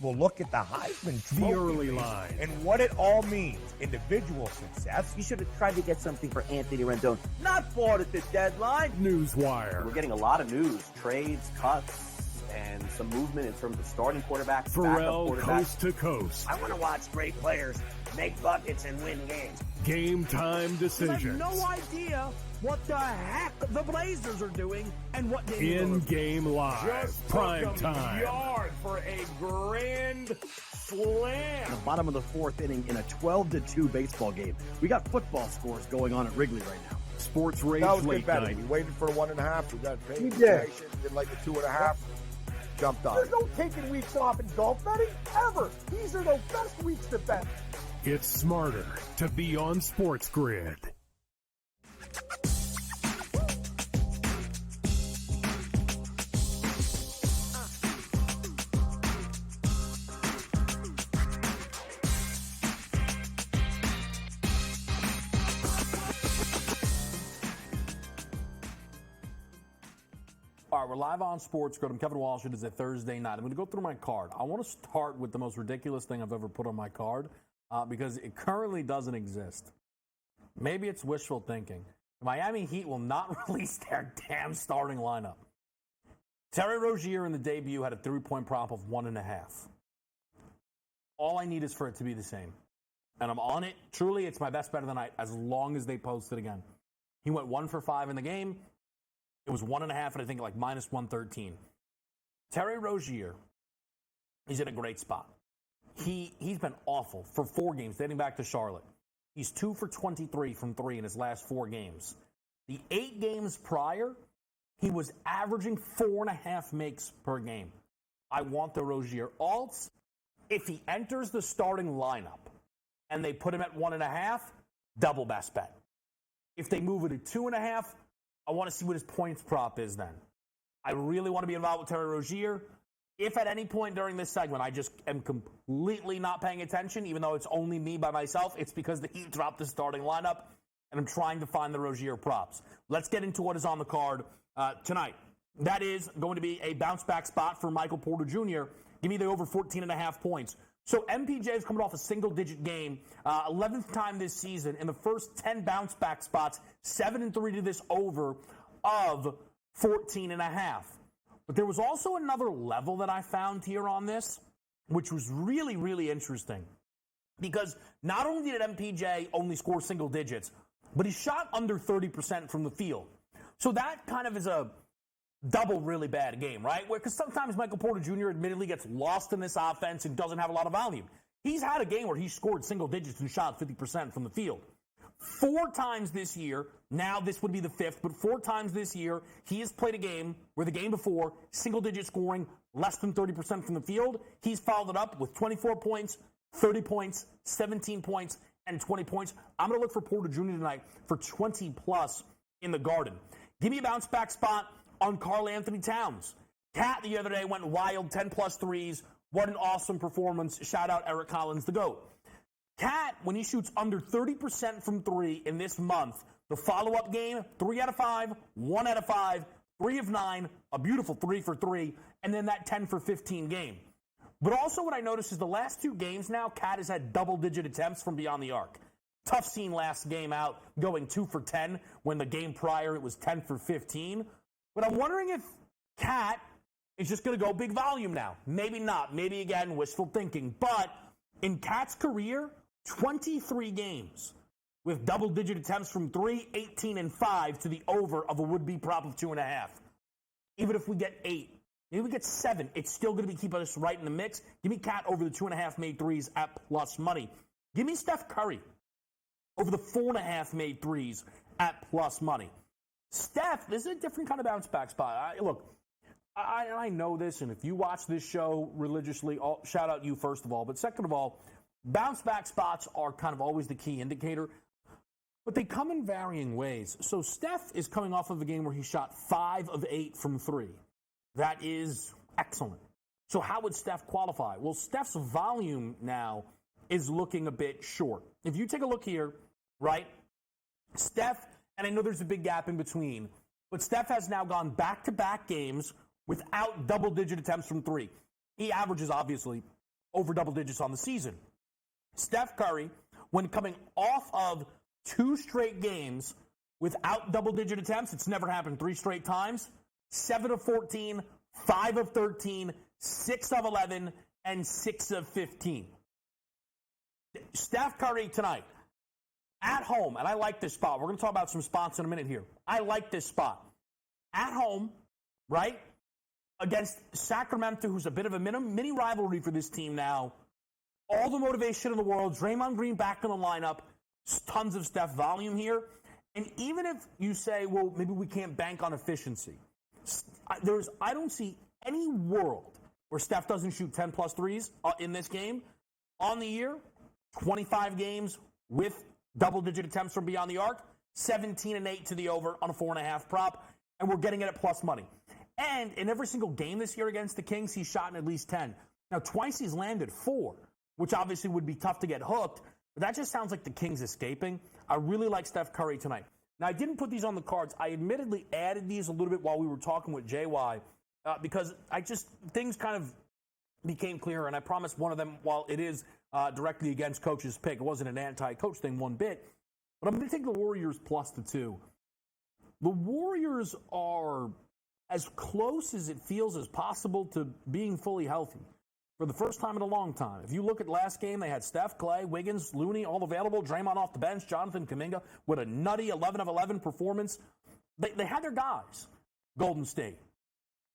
We'll look at the Heisman The Trophy early race line. and what it all means. Individual success. You should have tried to get something for Anthony Rendon. Not bought at the deadline. Newswire. We're getting a lot of news, trades, cuts, and some movement in terms of starting quarterbacks, Pharrell backup quarterbacks. coast to coast. I want to watch great players make buckets and win games. Game time I have decisions. no idea what the heck the Blazers are doing and what game In-game live. Just Prime took 'em time. yard for a grand slam. In the bottom of the 4th inning in a 12-2 baseball game. We got football scores going on at Wrigley right now. Sports Rage That was Late good betting. Night. We waited for the 1.5. We got paid. We did. Didn't like the 2.5. Jumped on. There's no taking weeks off in golf betting, ever. These are the best weeks to bet. It's smarter to be on SportsGrid. All right, we're live on SportsGrid. I'm Kevin Walsh. It is a Thursday night. I'm going to go through my card. I want to start with the most ridiculous thing I've ever put on my card because it currently doesn't exist. Maybe it's wishful thinking. The Miami Heat will not release their damn starting lineup. Terry Rozier in the debut had a 3-point prop of 1.5. All I need is for it to be the same. And I'm on it. Truly, it's my best bet of the night as long as they post it again. He went 1 for 5 in the game. It was 1.5, and I think like minus 113. Terry Rozier, he's in a great spot. He's been awful for 4 games, dating back to Charlotte. He's 2 for 23 from 3 in his last 4 games. The 8 games prior, he was averaging 4.5 makes per game. I want the Rozier alts. If he enters the starting lineup and they put him at 1.5, double best bet. If they move it to 2.5, I want to see what his points prop is then. I really want to be involved with Terry Rozier. If at any point during this segment I just am completely not paying attention, even though it's only me by myself, it's because the Heat dropped the starting lineup, and I'm trying to find the Rozier props. Let's get into what is on the card tonight. That is going to be a bounce-back spot for Michael Porter Jr. Give me the over 14.5 points. So MPJ is coming off a single-digit game, 11th time this season. In the first 10 bounce-back spots, 7-3 to this over of 14.5. But there was also another level that I found here on this, which was really, really interesting. Because not only did MPJ only score single digits, but he shot under 30% from the field. So that kind of is a double really bad game, right? Because sometimes Michael Porter Jr. admittedly gets lost in this offense and doesn't have a lot of volume. He's had a game where he scored single digits and shot 50% from the field. 4 times this year, now this would be the 5th, but 4 times this year, he has played a game where the game before, single-digit scoring, less than 30% from the field. He's followed it up with 24 points, 30 points, 17 points, and 20 points. I'm going to look for Porter Jr. tonight for 20-plus in the Garden. Give me a bounce-back spot on Karl Anthony Towns. Cat the other day went wild, 10-plus threes. What an awesome performance. Shout out Eric Collins, the GOAT. Cat, when he shoots under 30% from 3 in this month, the follow-up game, 3 out of 5, 1 out of 5, 3 of 9, a beautiful 3 for 3, and then that 10 for 15 game. But also what I noticed is the last 2 games now, Cat has had double-digit attempts from beyond the arc. Tough scene last game out, going 2 for 10, when the game prior it was 10 for 15. But I'm wondering if Cat is just going to go big volume now. Maybe not. Maybe, again, wishful thinking. But in Cat's career, 23 games with double-digit attempts from 3, 18, and 5 to the over of a would-be prop of 2.5. Even if we get 8, maybe we get 7, it's still going to be keeping us right in the mix. Give me Cat over the 2.5 made threes at plus money. Give me Steph Curry over the 4.5 made threes at plus money. Steph, this is a different kind of bounce-back spot. I know this, and if you watch this show religiously, shout out you first of all. But second of all, bounce-back spots are kind of always the key indicator, but they come in varying ways. So Steph is coming off of a game where he shot 5 of 8 from 3. That is excellent. So how would Steph qualify? Well, Steph's volume now is looking a bit short. If you take a look here, right, Steph, and I know there's a big gap in between, but Steph has now gone back-to-back games without double-digit attempts from 3. He averages, obviously, over double digits on the season. Steph Curry, when coming off of 2 straight games without double-digit attempts, it's never happened 3 straight times, 7 of 14, 5 of 13, 6 of 11, and 6 of 15. Steph Curry tonight, at home, and I like this spot. We're going to talk about some spots in a minute here. I like this spot. At home, right, against Sacramento, who's a bit of a mini rivalry for this team now. All the motivation in the world. Draymond Green back in the lineup. Tons of Steph volume here. And even if you say, well, maybe we can't bank on efficiency, I don't see any world where Steph doesn't shoot 10-plus threes in this game. On the year, 25 games with double-digit attempts from beyond the arc, 17-8 to the over on a 4.5 prop, and we're getting it at plus money. And in every single game this year against the Kings, he's shot in at least 10. Now, twice he's landed 4, which obviously would be tough to get hooked, but that just sounds like the Kings escaping. I really like Steph Curry tonight. Now, I didn't put these on the cards. I admittedly added these a little bit while we were talking with JY because things kind of became clearer, and I promised one of them, while it is directly against Coach's pick, it wasn't an anti-coach thing one bit, but I'm going to take the Warriors plus the 2. The Warriors are as close as it feels as possible to being fully healthy for the first time in a long time. If you look at last game, they had Steph, Clay, Wiggins, Looney, all available, Draymond off the bench, Jonathan Kuminga with a nutty 11 of 11 performance. They had their guys, Golden State.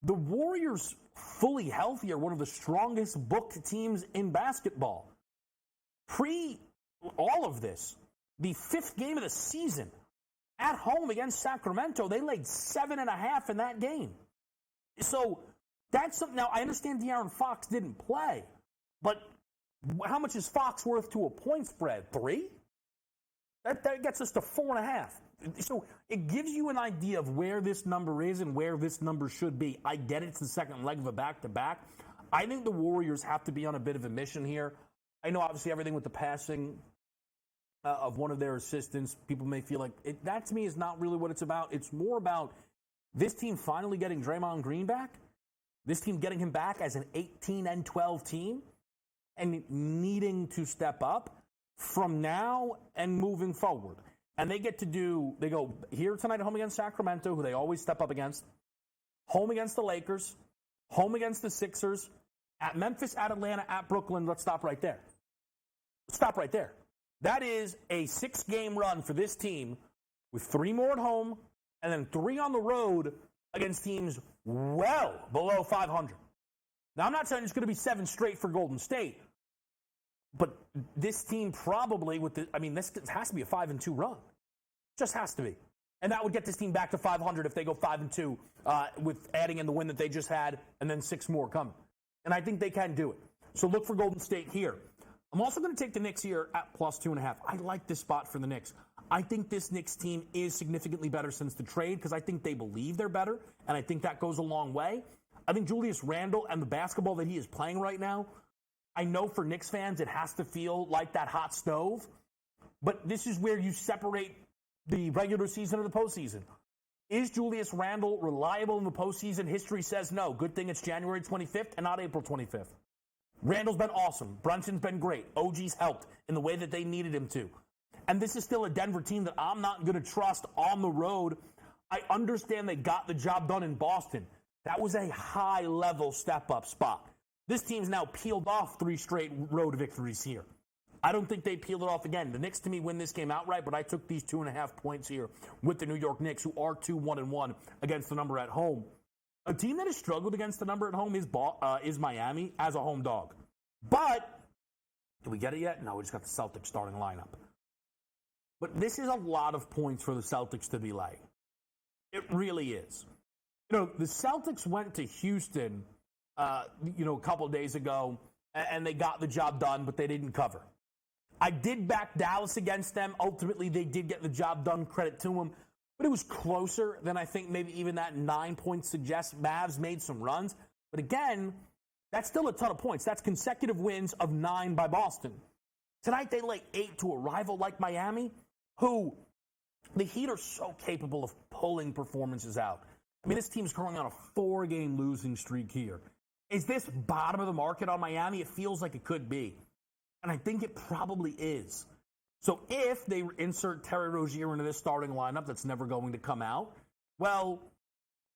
The Warriors, fully healthy, are one of the strongest booked teams in basketball. Pre all of this, the 5th game of the season, at home against Sacramento, they laid 7.5 in that game. So that's something. Now, I understand De'Aaron Fox didn't play, but how much is Fox worth to a point spread? 3? That gets us to 4.5. So it gives you an idea of where this number is and where this number should be. I get it's the second leg of a back-to-back. I think the Warriors have to be on a bit of a mission here. I know, obviously, everything with the passing of one of their assistants, people may feel like that to me is not really what it's about. It's more about this team finally getting Draymond Green back, this team getting him back as an 18-12 team, and needing to step up from now and moving forward. And they go here tonight at home against Sacramento, who they always step up against, home against the Lakers, home against the Sixers, at Memphis, at Atlanta, at Brooklyn. Let's stop right there. Stop right there. That is a 6-game run for this team with 3 more at home and then 3 on the road against teams well below 500. Now, I'm not saying it's going to be 7 straight for Golden State, but this team probably this has to be a 5-2 run. Just has to be. And that would get this team back to 500 if they go 5-2 with adding in the win that they just had and then 6 more coming. And I think they can do it. So look for Golden State here. I'm also going to take the Knicks here at plus 2.5. I like this spot for the Knicks. I think this Knicks team is significantly better since the trade because I think they believe they're better, and I think that goes a long way. I think Julius Randle and the basketball that he is playing right now, I know for Knicks fans it has to feel like that hot stove, but this is where you separate the regular season and the postseason. Is Julius Randle reliable in the postseason? History says no. Good thing it's January 25th and not April 25th. Randall's been awesome. Brunson's been great. OG's helped in the way that they needed him to. And this is still a Denver team that I'm not going to trust on the road. I understand they got the job done in Boston. That was a high-level step-up spot. This team's now peeled off 3 straight road victories here. I don't think they peeled it off again. The Knicks, to me, win this game outright, but I took these 2.5 points here with the New York Knicks, who are 2-1-1 against the number at home. A team that has struggled against the number at home is Miami as a home dog. But, did we get it yet? No, we just got the Celtics starting lineup. But this is a lot of points for the Celtics to be laying. It really is. You know, the Celtics went to Houston, a couple of days ago, and they got the job done, but they didn't cover. I did back Dallas against them. Ultimately, they did get the job done. Credit to them. But it was closer than I think maybe even that 9 points suggests. Mavs made some runs. But again, that's still a ton of points. That's consecutive wins of 9 by Boston. Tonight, they lay 8 to a rival like Miami, who the Heat are so capable of pulling performances out. I mean, this team's currently on a 4-game losing streak here. Is this bottom of the market on Miami? It feels like it could be. And I think it probably is. So if they insert Terry Rozier into this starting lineup that's never going to come out, well,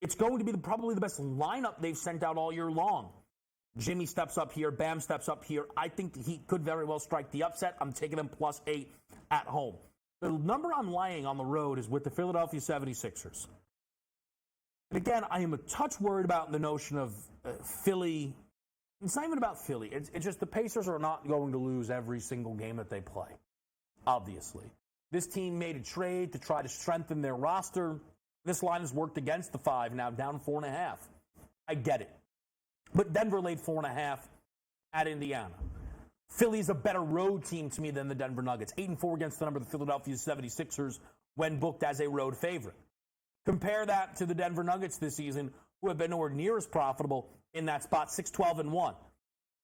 it's going to be probably the best lineup they've sent out all year long. Jimmy steps up here. Bam steps up here. I think the Heat could very well strike the upset. I'm taking them +8 at home. The number I'm laying on the road is with the Philadelphia 76ers. And again, I am a touch worried about the notion of Philly. It's not even about Philly. It's just the Pacers are not going to lose every single game that they play, obviously. This team made a trade to try to strengthen their roster. This line has worked against the 5, now down 4.5. I get it. But Denver laid 4.5 at Indiana. Philly's a better road team to me than the Denver Nuggets. 8-4 against the number of the Philadelphia 76ers when booked as a road favorite. Compare that to the Denver Nuggets this season, who have been nowhere near as profitable in that spot, 6-12-1.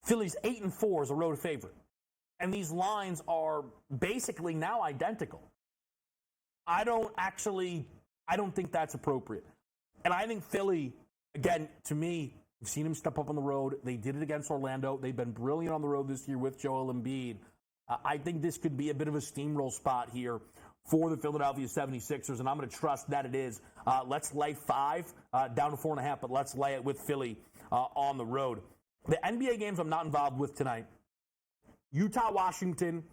Philly's 8-4 as a road favorite. And these lines are basically now identical. I don't think that's appropriate. And I think Philly, again, to me, we've seen them step up on the road. They did it against Orlando. They've been brilliant on the road this year with Joel Embiid. I think this could be a bit of a steamroll spot here for the Philadelphia 76ers, and I'm going to trust that it is. Let's lay 5, down to 4.5, but let's lay it with Philly on the road. The NBA games I'm not involved with tonight. Utah, Washington.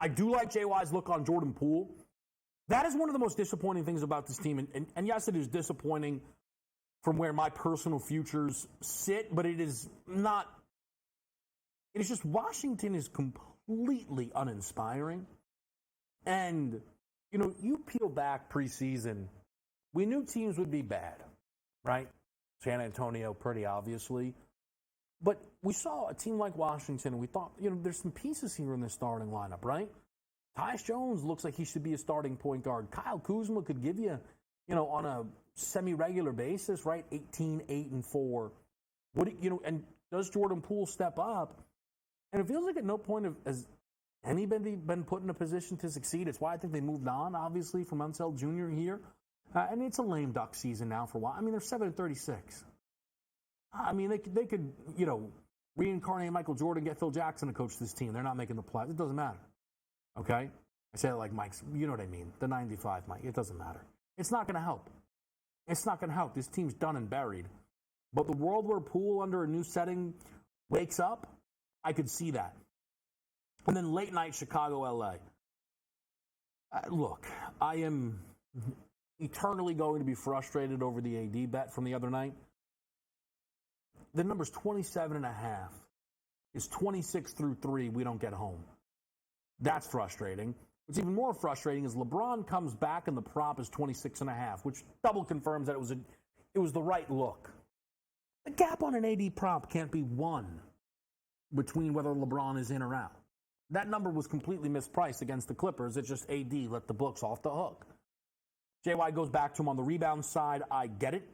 I do like JY's look on Jordan Poole. That is one of the most disappointing things about this team. And yes, it is disappointing from where my personal futures sit, but it is not. It is just Washington is completely uninspiring. And, you peel back preseason, we knew teams would be bad, right? San Antonio, pretty obviously. But we saw a team like Washington, and we thought, there's some pieces here in this starting lineup, right? Tyus Jones looks like he should be a starting point guard. Kyle Kuzma could give you, on a semi-regular basis, right? 18, 8-4. And does Jordan Poole step up? And it feels like at no point has anybody been put in a position to succeed. It's why I think they moved on, obviously, from Unseld Jr. here. And it's a lame duck season now for a while. I mean, they're 7-36. I mean, they could, reincarnate Michael Jordan, get Phil Jackson to coach this team. They're not making the playoffs. It doesn't matter. Okay? I say it like Mike's, you know what I mean. The 95 Mike. It doesn't matter. It's not going to help. It's not going to help. This team's done and buried. But the world where Poole under a new setting wakes up, I could see that. And then late night Chicago, LA. Look, I am eternally going to be frustrated over the AD bet from the other night. The number's 27.5. It's 26 through 3. We don't get home. That's frustrating. What's even more frustrating is LeBron comes back and the prop is 26.5, which double confirms that it was the right look. The gap on an AD prop can't be 1 between whether LeBron is in or out. That number was completely mispriced against the Clippers. It's just AD let the books off the hook. JY goes back to him on the rebound side. I get it.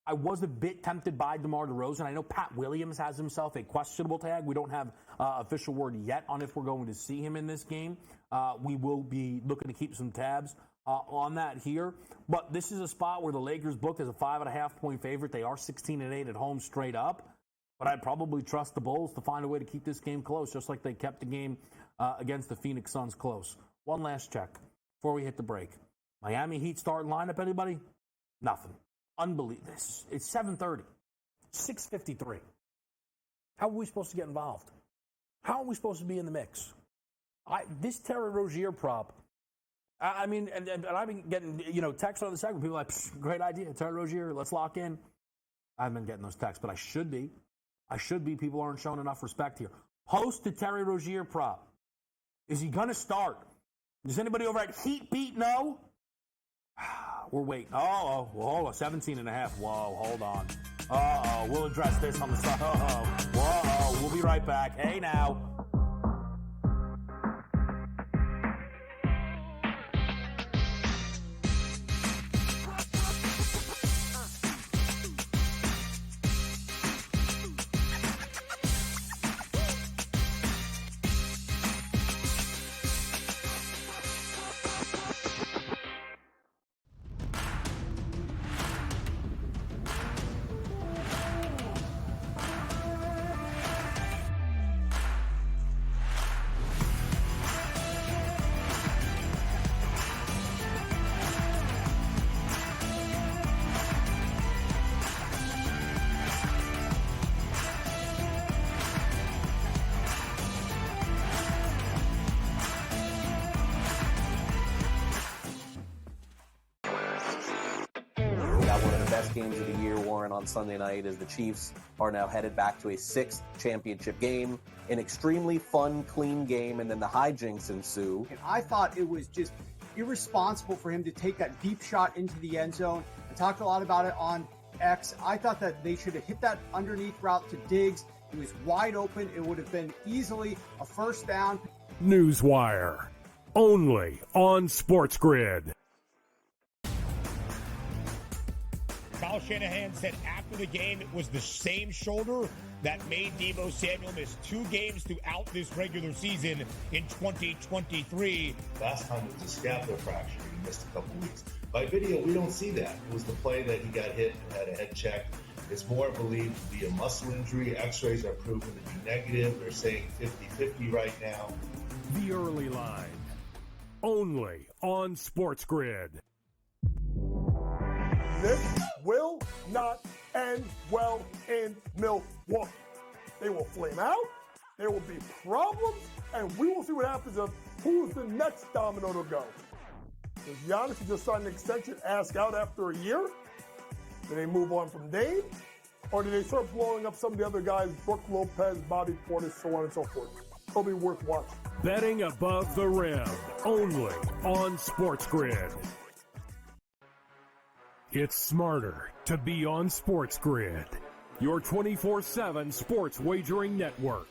I was a bit tempted by DeMar DeRozan. I know Pat Williams has himself a questionable tag. We don't have official word yet on if we're going to see him in this game. We will be looking to keep some tabs on that here. But this is a spot where the Lakers booked as a 5.5-point favorite. They are 16-8 at home straight up. But I'd probably trust the Bulls to find a way to keep this game close, just like they kept the game against the Phoenix Suns close. One last check before we hit the break. Miami Heat starting lineup, anybody? Nothing. Unbelievable. It's 7:30. 6:53. How are we supposed to get involved? How are we supposed to be in the mix? This Terry Rozier prop, I mean, and I've been getting, texts on the segment. People are like, great idea, Terry Rozier, let's lock in. I haven't been getting those texts, but I should be. People aren't showing enough respect here. Post the Terry Rozier prop. Is he going to start? Does anybody over at Heat Beat know? We're waiting. Hold on. 17.5. Whoa, hold on. We'll address this on the side. Whoa, we'll be right back. Hey, now. Games of the year, Warren, on Sunday night as the Chiefs are now headed back to a 6th championship game, an extremely fun, clean game, and then the hijinks ensue. And I thought it was just irresponsible for him to take that deep shot into the end zone. I talked a lot about it on X. I thought that they should have hit that underneath route to Diggs. He was wide open. It would have been easily a first down. Newswire, only on SportsGrid. Kyle Shanahan said after the game it was the same shoulder that made Deebo Samuel miss 2 games throughout this regular season in 2023. Last time it was a scapular fracture. He missed a couple weeks. By video, we don't see that. It was the play that he got hit and had a head check. It's more believed to be a muscle injury. X-rays are proven to be negative. They're saying 50-50 right now. The Early Line, only on SportsGrid. This will not end well in Milwaukee. They will flame out, there will be problems, and we will see what happens of who's the next domino to go. Does Giannis just sign an extension, ask out after a year? Do they move on from Dame? Or do they start blowing up some of the other guys, Brook Lopez, Bobby Portis, so on and so forth? It'll be worth watching. Betting above the rim, only on SportsGrid. It's smarter to be on SportsGrid, your 24/7 sports wagering network.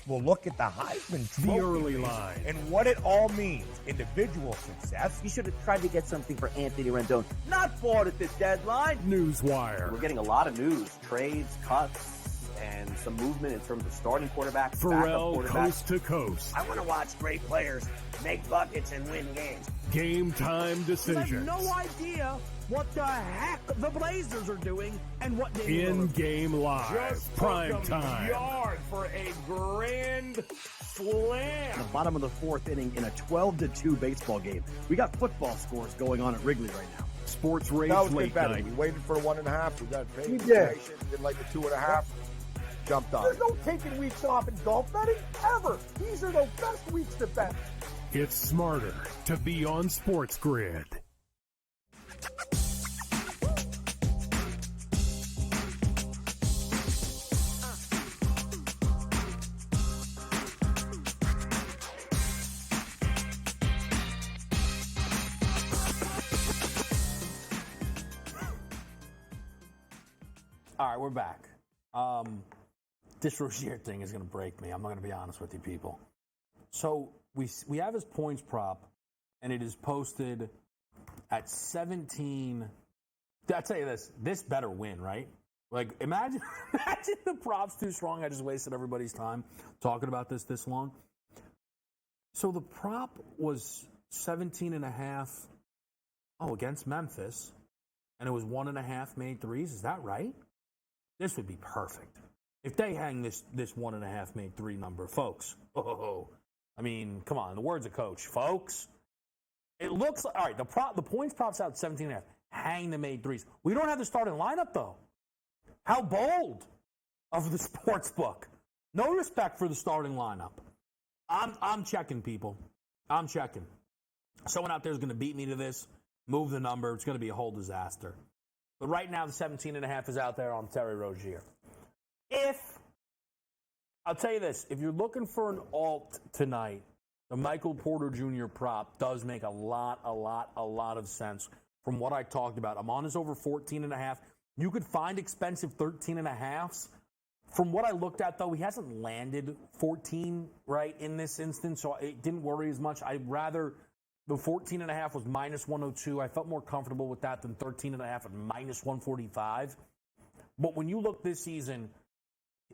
We'll look at the Heisman Trophy The Early Line, and what it all means. Individual success. You should have tried to get something for Anthony Rendon. Not bought at the deadline. Newswire, We're getting a lot of news, trades, cuts, and some movement in terms of starting quarterbacks, Pharrell backup quarterbacks. coast to coast. I want to watch great players make buckets and win games. Game time I decisions. have no idea what the heck the Blazers are doing and what they In-game live, Just prime took 'em time. yard for a grand slam. The bottom of the 4th inning in a 12-2 baseball game. We got football scores going on at Wrigley right now. Sports Rage That was Late good betting. Night. We waited for the 1.5. We got paid. We did. Didn't like the 2.5. Jumped on. There's no taking weeks off in golf betting, ever. These are the best weeks to bet. It's smarter to be on SportsGrid. All right, we're back. This Rozier thing is going to break me. I'm not going to be honest with you people. So we have his points prop, and it is posted at 17. I'll tell you this better win, right? Like, imagine the prop's too strong. I just wasted everybody's time talking about this long. So the prop was 17.5, against Memphis, and it was 1.5 made threes. Is that right? This would be perfect. If they hang this 1.5 made three number, folks. I mean, come on. The words of coach, folks. It looks like, all right, the points prop's out 17.5. Hang the made threes. We don't have the starting lineup, though. How bold of the sports book. No respect for the starting lineup. I'm checking, people. I'm checking. Someone out there is going to beat me to this, move the number. It's going to be a whole disaster. But right now, the 17.5 is out there on Terry Rozier. I'll tell you this, if you're looking for an alt tonight, the Michael Porter Jr. prop does make a lot of sense from what I talked about. I'm on his over 14.5. You could find expensive 13.5s. From what I looked at, though, he hasn't landed 14, right, in this instance, so it didn't worry as much. I'd rather the 14.5 was minus 102. I felt more comfortable with that than 13.5 at minus 145. But when you look this season,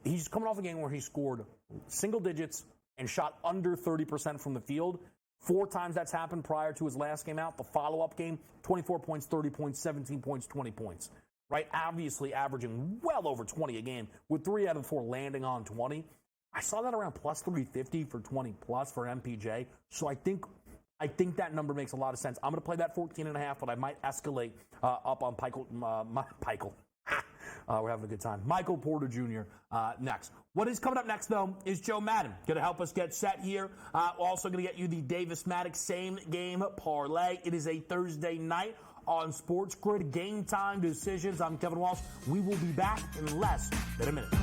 he's coming off a game where he scored single digits and shot under 30% from the field. 4 times that's happened prior to his last game out. The follow-up game, 24 points, 30 points, 17 points, 20 points. Right? Obviously averaging well over 20 a game, with 3 out of 4 landing on 20. I saw that around plus 350 for 20 plus for MPJ. So I think that number makes a lot of sense. I'm going to play that 14.5, but I might escalate up on Michael. We're having a good time. Michael Porter Jr. Next. What is coming up next, though, is Joe Madden. Going to help us get set here. Also going to get you the Davis Maddox same game parlay. It is a Thursday night on SportsGrid. Game time decisions. I'm Kevin Walsh. We will be back in less than a minute.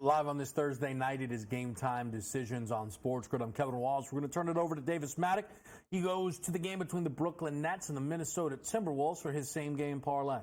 Live on this Thursday night, it is Game Time Decisions on SportsGrid. I'm Kevin Walsh. We're going to turn it over to Davis Maddock. He goes to the game between the Brooklyn Nets and the Minnesota Timberwolves for his same-game parlay.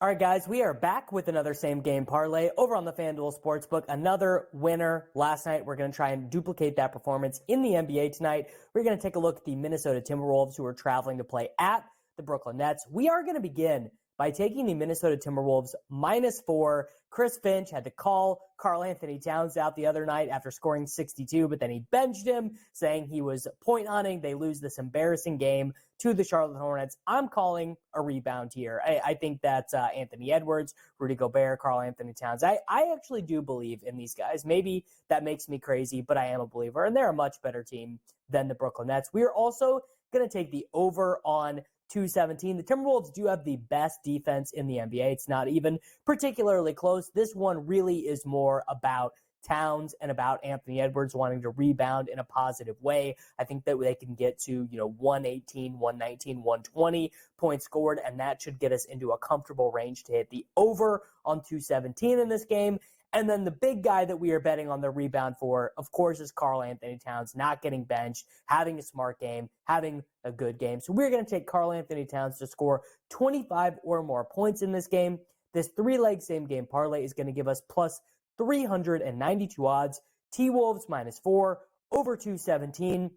All right, guys, we are back with another same-game parlay over on the FanDuel Sportsbook. Another winner last night. We're going to try and duplicate that performance in the NBA tonight. We're going to take a look at the Minnesota Timberwolves, who are traveling to play at the Brooklyn Nets. We are going to begin by taking the Minnesota Timberwolves -4. Chris Finch had to call Karl Anthony Towns out the other night after scoring 62, but then he benched him, saying he was point hunting. They lose this embarrassing game to the Charlotte Hornets. I'm calling a rebound here. I think that's Anthony Edwards, Rudy Gobert, Karl Anthony Towns. I actually do believe in these guys. Maybe that makes me crazy, but I am a believer, and they're a much better team than the Brooklyn Nets. We are also going to take the over on 217. The Timberwolves do have the best defense in the NBA. It's not even particularly close. This one really is more about Towns and about Anthony Edwards wanting to rebound in a positive way. I think that they can get to, 118, 119, 120 points scored, and that should get us into a comfortable range to hit the over on 217 in this game. And then the big guy that we are betting on the rebound for, of course, is Karl Anthony Towns, not getting benched, having a smart game, having a good game. So we're going to take Karl Anthony Towns to score 25 or more points in this game. This three-leg same-game parlay is going to give us plus 392 odds, T-Wolves -4, over 217,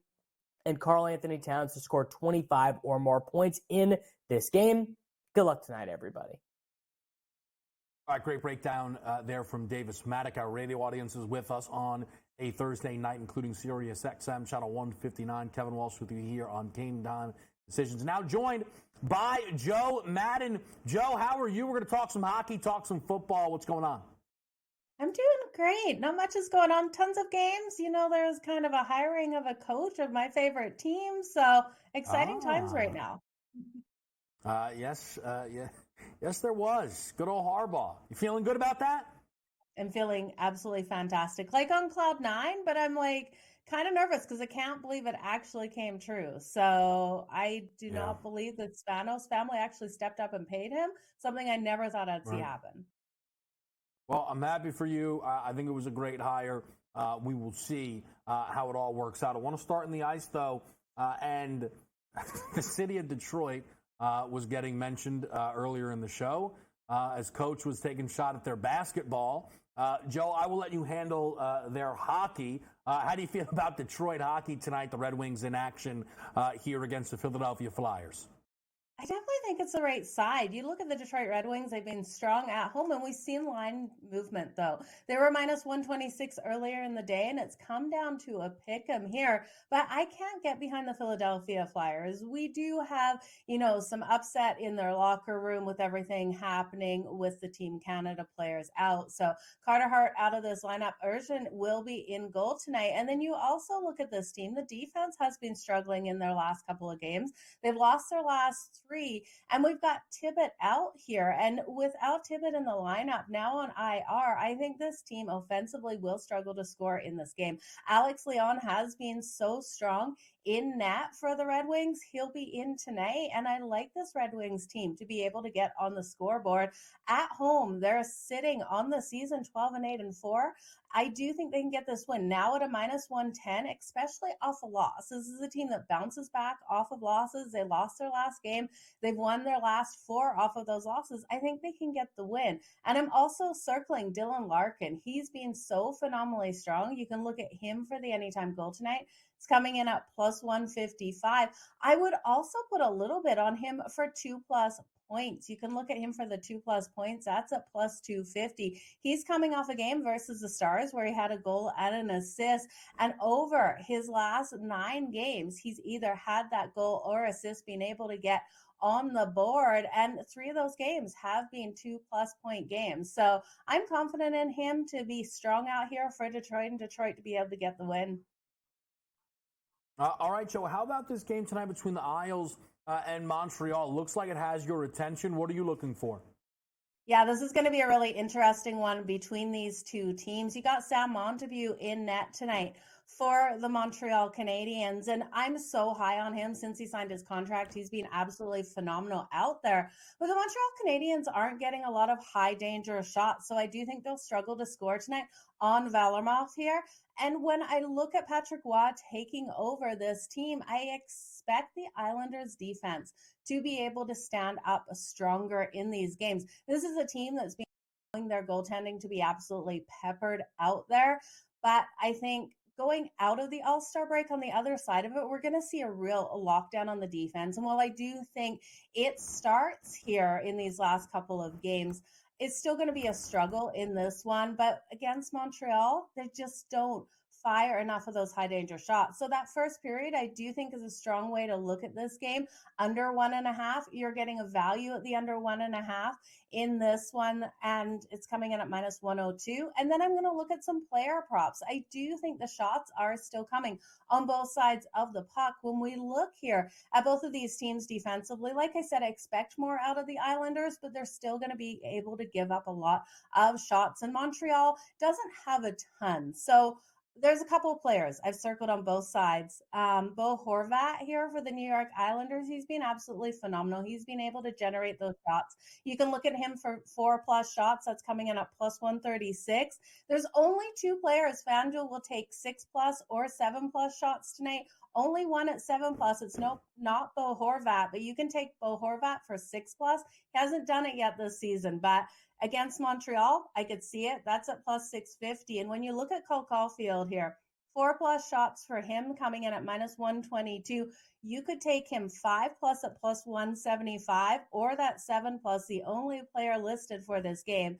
and Karl Anthony Towns to score 25 or more points in this game. Good luck tonight, everybody. All right, great breakdown there from Davis Maddock. Our radio audience is with us on a Thursday night, including Sirius XM, Channel 159. Kevin Walsh with you here on Game Time Decisions. Now joined by Joe Madden. Joe, how are you? We're going to talk some hockey, talk some football. What's going on? I'm doing great. Not much is going on. Tons of games. There's kind of a hiring of a coach of my favorite team. So exciting times right now. Yes, there was. Good old Harbaugh. You feeling good about that? I'm feeling absolutely fantastic. Like on cloud 9, but I'm kind of nervous because I can't believe it actually came true. So I do not believe that Spanos family actually stepped up and paid him, something I never thought I'd see happen. Well, I'm happy for you. I think it was a great hire. We will see how it all works out. I want to start in the ice, though, and the city of Detroit was getting mentioned earlier in the show as coach was taking a shot at their basketball. Joe, I will let you handle their hockey. How do you feel about Detroit hockey tonight, the Red Wings in action here against the Philadelphia Flyers? I definitely think it's the right side. You look at the Detroit Red Wings, they've been strong at home, and we've seen line movement, though. They were -126 earlier in the day, and it's come down to a pick 'em here. But I can't get behind the Philadelphia Flyers. We do have, some upset in their locker room with everything happening with the Team Canada players out. So Carter Hart out of this lineup. Urgent will be in goal tonight. And then you also look at this team. The defense has been struggling in their last couple of games. They've lost their last 3, and we've got Tibbett out here. And without Tibbett in the lineup now on IR, I think this team offensively will struggle to score in this game. Alex Leon has been so strong in net for the Red Wings. He'll be in tonight, and I like this Red Wings team to be able to get on the scoreboard at home. They're sitting on the season 12-8-4. I do think they can get this win now at a -110, especially off a loss. This is a team that bounces back off of losses. They lost their last game. They've won their last 4 off of those losses. I think they can get the win. And I'm also circling Dylan Larkin. He's been so phenomenally strong. You can look at him for the anytime goal tonight. It's coming in at +155. I would also put a little bit on him for 2+ points. You can look at him for the 2+ points. That's at +250. He's coming off a game versus the Stars where he had a goal and an assist. And over his last 9 games, he's either had that goal or assist being able to get on the board. And 3 of those games have been 2+ point games. So I'm confident in him to be strong out here for Detroit, and Detroit to be able to get the win. All right, Joe, how about this game tonight between the Isles and Montreal? Looks like it has your attention. What are you looking for? Yeah, this is going to be a really interesting one between these two teams. You got Sam Montague in net tonight for the Montreal Canadiens. And I'm so high on him since he signed his contract. He's been absolutely phenomenal out there. But the Montreal Canadiens aren't getting a lot of high danger shots. So I do think they'll struggle to score tonight on Varlamov here. And when I look at Patrick Roy taking over this team, I expect the Islanders defense to be able to stand up stronger in these games. This is a team that's been allowing their goaltending to be absolutely peppered out there. But I think going out of the All-Star break on the other side of it, we're going to see a real lockdown on the defense. And while I do think it starts here in these last couple of games, it's still going to be a struggle in this one. But against Montreal, they just don't fire enough of those high danger shots. So that first period, I do think is a strong way to look at this game. Under 1.5, you're getting a value at the under 1.5 in this one, and it's coming in at minus 102. And then I'm going to look at some player props. I do think the shots are still coming on both sides of the puck. When we look here at both of these teams defensively, like I said, I expect more out of the Islanders, but they're still going to be able to give up a lot of shots. And Montreal doesn't have a ton. So there's a couple of players I've circled on both sides. Bo Horvat here for the New York Islanders. He's been absolutely phenomenal. He's been able to generate those shots. You can look at him for 4+ shots. That's coming in at plus 136. There's only 2 players FanDuel will take 6+ or 7+ shots tonight. Only one at 7+. It's not Bo Horvat, but you can take Bo Horvat for 6+. He hasn't done it yet this season, but against Montreal, I could see it. That's at plus 650. And when you look at Cole Caulfield here, 4+ shots for him coming in at minus 122. You could take him 5+ at plus 175 or that 7+, the only player listed for this game,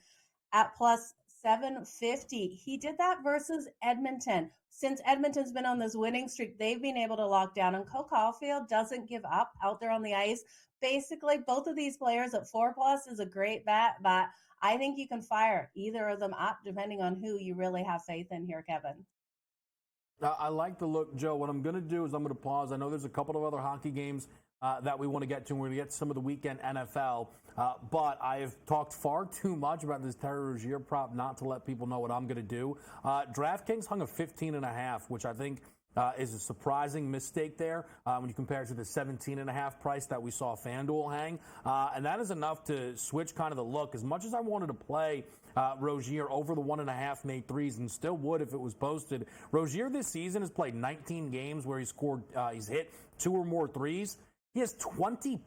at plus 750. He did that versus Edmonton. Since Edmonton's been on this winning streak, they've been able to lock down, and Cole Caulfield doesn't give up out there on the ice. Basically, both of these players at 4+ is a great bet, but I think you can fire either of them up depending on who you really have faith in here, Kevin. I like the look, Joe. What I'm going to do is I'm going to pause. I know there's a couple of other hockey games that we want to get to. We're going to get to some of the weekend NFL. But I've talked far too much about this Terry Rozier prop not to let people know what I'm going to do. DraftKings hung a 15.5, which I think is a surprising mistake there when you compare it to the 17.5 price that we saw FanDuel hang. And that is enough to switch kind of the look. As much as I wanted to play Rozier over the 1.5 made threes, and still would if it was posted. Rozier this season has played 19 games where he's hit 2 or more threes. He has 20+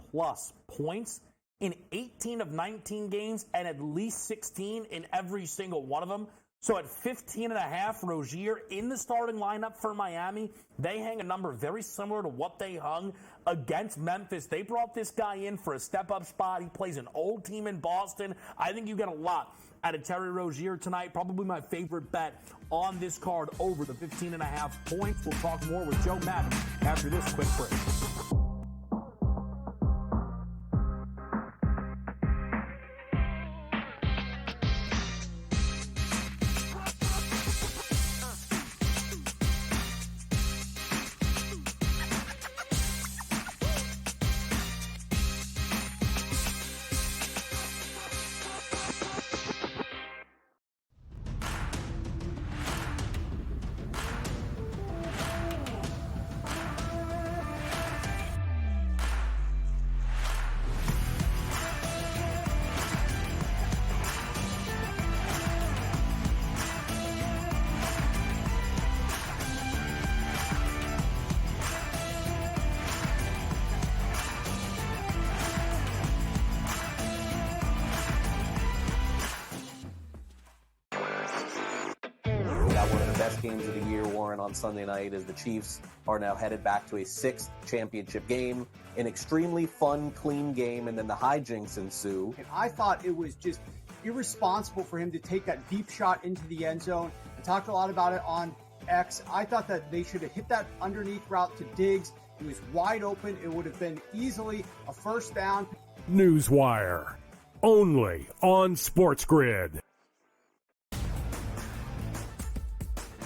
points in 18 of 19 games and at least 16 in every single one of them. So at 15.5, Rozier in the starting lineup for Miami, they hang a number very similar to what they hung against Memphis. They brought this guy in for a step-up spot. He plays an old team in Boston. I think you get a lot out of Terry Rozier tonight. Probably my favorite bet on this card over the 15.5 points. We'll talk more with Joe Madden after this quick break. Games of the year, Warren, on Sunday night as the Chiefs are now headed back to a 6th championship game, an extremely fun, clean game, and then the hijinks ensue. I thought it was just irresponsible for him to take that deep shot into the end zone. I talked a lot about it on X. I thought that they should have hit that underneath route to Diggs. He was wide open. It would have been easily a first down. Newswire, only on SportsGrid.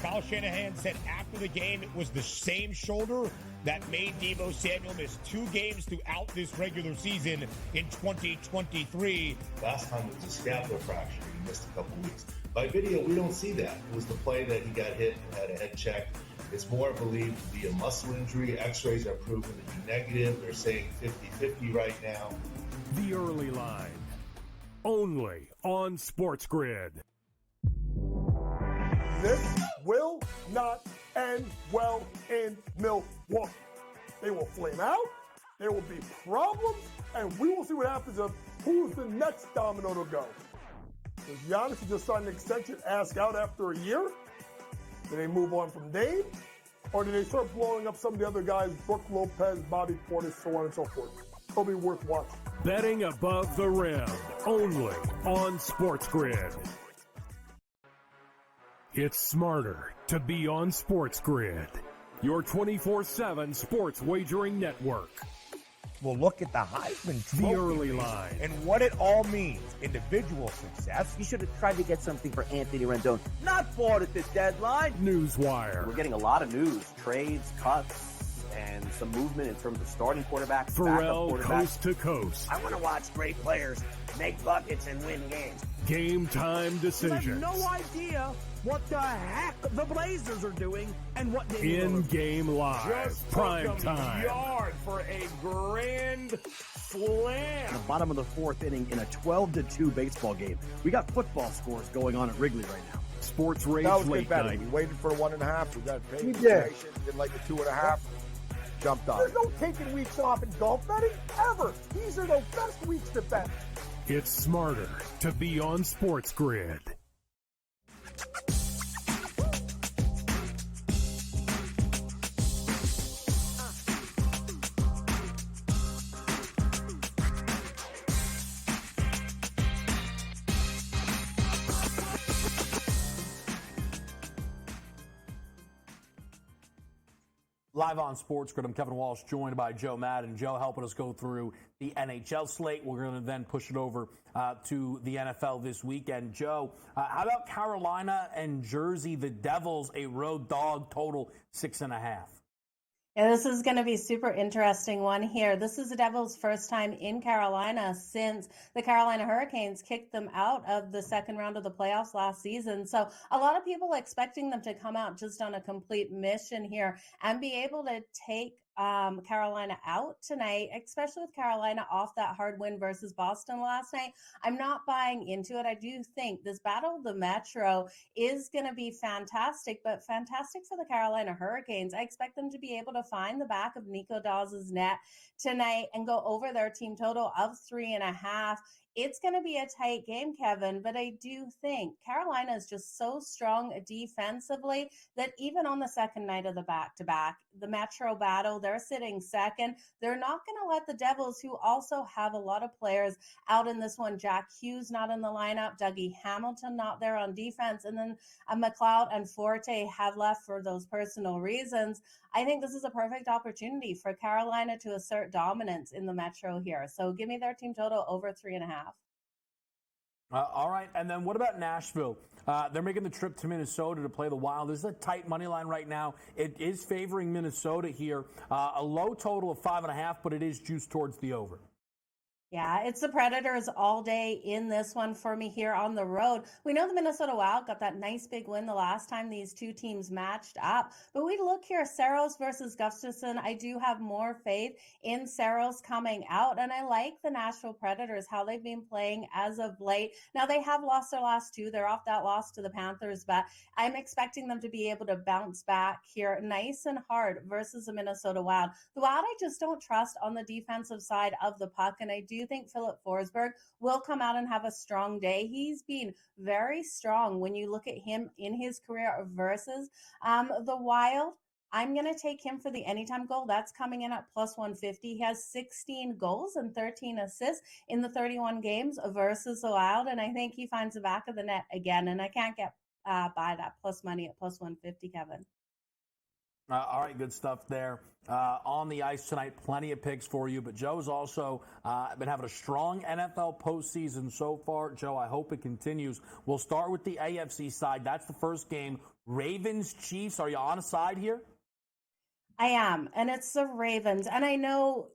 Kyle Shanahan said after the game it was the same shoulder that made Deebo Samuel miss 2 games throughout this regular season in 2023. Last time it was a scapular fracture. He missed a couple weeks. By video, we don't see that. It was the play that he got hit and had a head check. It's more believed to be a muscle injury. X-rays are proven to be negative. They're saying 50-50 right now. The early line, only on SportsGrid. This will not end well in Milwaukee. They will flame out, there will be problems, and we will see what happens of who's the next domino to go. Does Giannis just sign an extension, ask out after a year? Do they move on from Dame? Or do they start blowing up some of the other guys, Brook Lopez, Bobby Portis, so on and so forth? It'll be worth watching. Betting above the rim, only on SportsGrid. It's smarter to be on SportsGrid, your 24/7 sports wagering network. We'll look at the Heisman Trophy The early line, and what it all means. Individual success. You should have tried to get something for Anthony Rendon. Not bought at the deadline. Newswire, We're getting a lot of news, trades, cuts, and some movement in terms of starting quarterbacks, Pharrell, backup quarterbacks. coast to coast. I want to watch great players make buckets and win games. Game time I decisions. have no idea what the heck the Blazers are doing and what they In-game live, Just prime took 'em time. yard for a grand slam. The bottom of the fourth inning in a 12-2 baseball game. We got football scores going on at Wrigley right now. Sports Rage That was good Late betting. Night. We waited for 1.5. We got paid. You did. Didn't like the 2.5. Jumped on. There's no taking weeks off in golf betting, ever. These are the best weeks to bet. It's smarter to be on SportsGrid. Live on SportsGrid, I'm Kevin Walsh, joined by Joe Madden. Joe helping us go through the NHL slate. We're going to then push it over to the NFL this weekend. Joe, how about Carolina and Jersey, the Devils, a road dog, total 6.5? Yeah, this is going to be super interesting one here. This is the Devils' first time in Carolina since the Carolina Hurricanes kicked them out of the second round of the playoffs last season. So a lot of people expecting them to come out just on a complete mission here and be able to take Carolina out tonight, especially with Carolina off that hard win versus Boston last night. I'm not buying into it. I do think this battle of the Metro is going to be fantastic, but fantastic for the Carolina Hurricanes. I expect them to be able to find the back of Nico Dawes' net tonight and go over their team total of 3.5. It's going to be a tight game, Kevin, but I do think Carolina is just so strong defensively that even on the second night of the back-to-back, the Metro battle, they're sitting second. They're not going to let the Devils, who also have a lot of players out in this one, Jack Hughes not in the lineup, Dougie Hamilton not there on defense, and then McLeod and Forte have left for those personal reasons. I think this is a perfect opportunity for Carolina to assert dominance in the Metro here. So give me their team total over 3.5. All right, and then what about Nashville? They're making the trip to Minnesota to play the Wild. This is a tight money line right now. It is favoring Minnesota here. A low total of 5.5, but it is juiced towards the over. Yeah, it's the Predators all day in this one for me here on the road. We know the Minnesota Wild got that nice big win the last time these two teams matched up. But we look here, Saros versus Gustafsson. I do have more faith in Saros coming out. And I like the Nashville Predators, how they've been playing as of late. Now, they have lost their last two. They're off that loss to the Panthers. But I'm expecting them to be able to bounce back here nice and hard versus the Minnesota Wild. The Wild I just don't trust on the defensive side of the puck. And I do think Philip Forsberg will come out and have a strong day. He's been very strong when you look at him in his career versus the Wild. I'm going to take him for the anytime goal. That's coming in at plus 150. He has 16 goals and 13 assists in the 31 games versus the Wild, and I think he finds the back of the net again, and I can't get by that plus money at plus 150, Kevin. All right, good stuff there. On the ice tonight, plenty of picks for you, but Joe's also been having a strong NFL postseason so far. Joe, I hope it continues. We'll start with the AFC side. That's the first game. Ravens-Chiefs, are you on a side here? I am, and it's the Ravens. And I know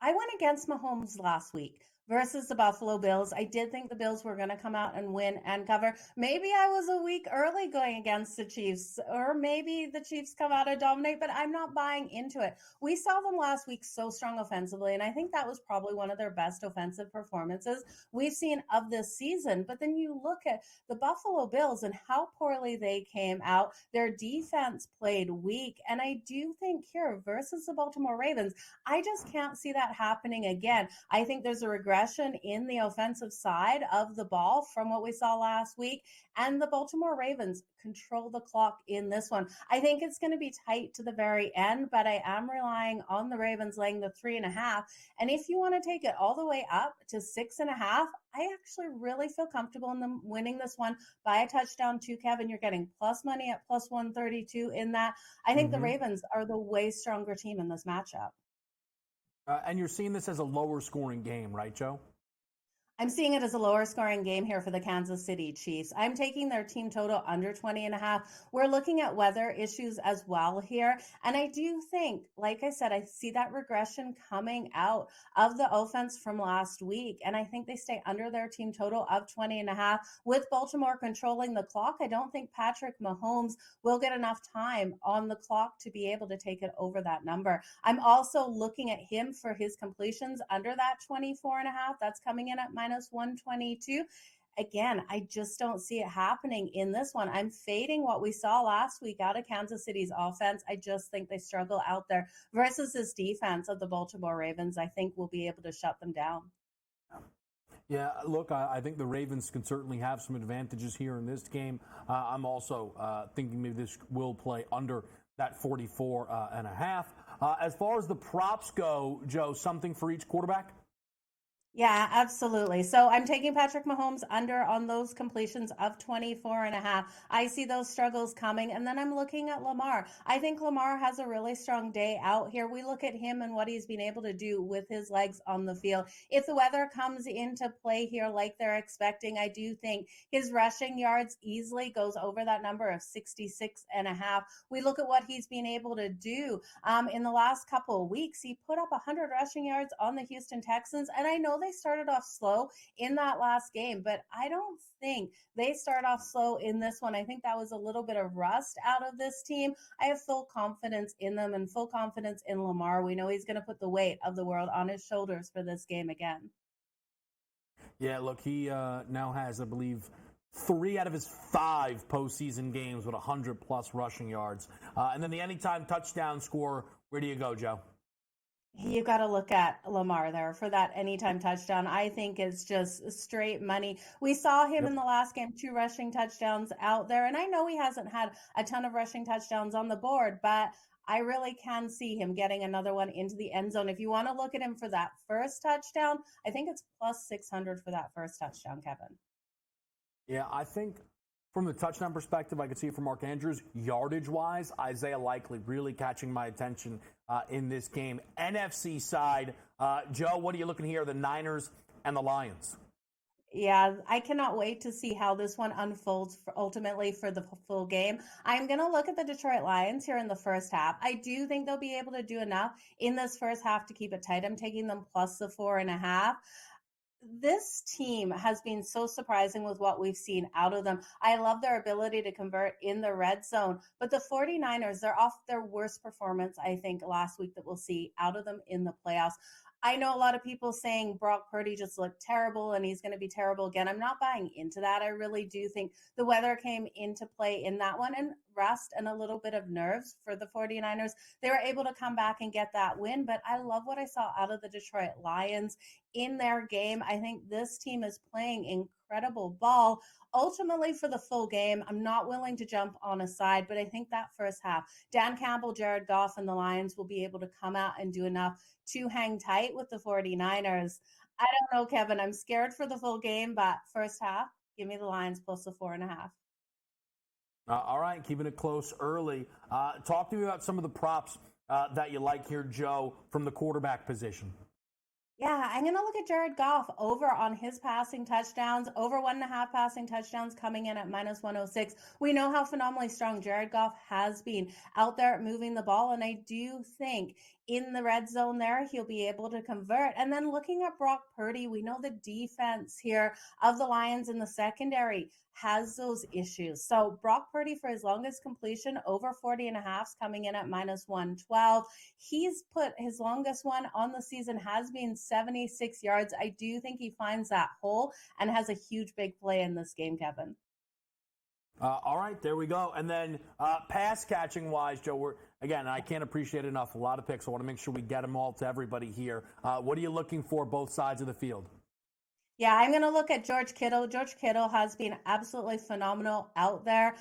I went against Mahomes last week, versus the Buffalo Bills. I did think the Bills were going to come out and win and cover. Maybe I was a week early going against the Chiefs, or maybe the Chiefs come out and dominate, but I'm not buying into it. We saw them last week so strong offensively, and I think that was probably one of their best offensive performances we've seen of this season. But then you look at the Buffalo Bills and how poorly they came out. Their defense played weak, and I do think here versus the Baltimore Ravens, I just can't see that happening again. I think there's a regression in the offensive side of the ball from what we saw last week, and the Baltimore Ravens control the clock in this one. I think it's going to be tight to the very end, but I am relying on the Ravens laying the 3.5. And if you want to take it all the way up to 6.5, I actually really feel comfortable in them winning this one by a touchdown too, Kevin. You're getting plus money at plus 132 in that. I think the Ravens are the way stronger team in this matchup. And you're seeing this as a lower scoring game, right, Joe? I'm seeing it as a lower scoring game here for the Kansas City Chiefs. I'm taking their team total under 20.5. We're looking at weather issues as well here. And I do think, like I said, I see that regression coming out of the offense from last week. And I think they stay under their team total of 20.5. With Baltimore controlling the clock, I don't think Patrick Mahomes will get enough time on the clock to be able to take it over that number. I'm also looking at him for his completions under that 24.5. That's coming in at minus 122. Again, I just don't see it happening in this one. I'm fading what we saw last week out of Kansas City's offense. I just think they struggle out there versus this defense of the Baltimore Ravens. I think we'll be able to shut them down. Yeah, look, I think the Ravens can certainly have some advantages here in this game. I'm also thinking maybe this will play under that 44.5. As far as the props go, Joe, something for each quarterback? Yeah, absolutely. So I'm taking Patrick Mahomes under on those completions of 24.5. I see those struggles coming. And then I'm looking at Lamar. I think Lamar has a really strong day out here. We look at him and what he's been able to do with his legs on the field. If the weather comes into play here like they're expecting, I do think his rushing yards easily goes over that number of 66.5. We look at what he's been able to do in the last couple of weeks. He put up 100 rushing yards on the Houston Texans. And I know they started off slow in that last game, but I don't think they start off slow in this one. I think that was a little bit of rust out of this team. I have full confidence in them and full confidence in Lamar. We know he's going to put the weight of the world on his shoulders for this game again. Yeah, look, he now has, I believe, 3 out of his 5 postseason games with 100-plus rushing yards. And then the anytime touchdown score, where do you go, Joe? You got to look at Lamar there for that anytime touchdown. I think it's just straight money. We saw him in the last game, 2 rushing touchdowns out there. And I know he hasn't had a ton of rushing touchdowns on the board, but I really can see him getting another one into the end zone. If you want to look at him for that first touchdown, I think it's plus 600 for that first touchdown, Kevin. Yeah, I think from the touchdown perspective, I could see it from Mark Andrews. Yardage-wise, Isaiah Likely really catching my attention in this game. NFC side, Joe, what are you looking here, the Niners and the Lions? Yeah, I cannot wait to see how this one unfolds ultimately for the full game. I'm going to look at the Detroit Lions here in the first half. I do think they'll be able to do enough in this first half to keep it tight. I'm taking them plus the 4.5. This team has been so surprising with what we've seen out of them. I love their ability to convert in the red zone, but the 49ers, they're off their worst performance, I think, last week that we'll see out of them in the playoffs. I know a lot of people saying Brock Purdy just looked terrible and he's going to be terrible again. I'm not buying into that. I really do think the weather came into play in that one, and rust and a little bit of nerves for the 49ers. They were able to come back and get that win, but I love what I saw out of the Detroit Lions in their game. I think this team is playing incredible ball. Ultimately, for the full game, I'm not willing to jump on a side, but I think that first half, Dan Campbell, Jared Goff, and the Lions will be able to come out and do enough to hang tight with the 49ers. I don't know, Kevin. I'm scared for the full game, but first half, give me the Lions plus the 4.5. All right, keeping it close early. Talk to me about some of the props that you like here, Joe, from the quarterback position. Yeah, I'm going to look at Jared Goff over on his passing touchdowns, over 1.5 passing touchdowns coming in at minus 106. We know how phenomenally strong Jared Goff has been out there moving the ball, and I do think in the red zone there, he'll be able to convert. And then looking at Brock Purdy, we know the defense here of the Lions in the secondary has those issues. So Brock Purdy for his longest completion, over 40.5, coming in at minus 112. He's put his longest one on the season has been 76 yards. I do think he finds that hole and has a huge big play in this game, Kevin. All right, there we go. And then pass catching wise, Joe, again, I can't appreciate enough. A lot of picks. I want to make sure we get them all to everybody here. What are you looking for both sides of the field? Yeah, I'm going to look at George Kittle. George Kittle has been absolutely phenomenal out there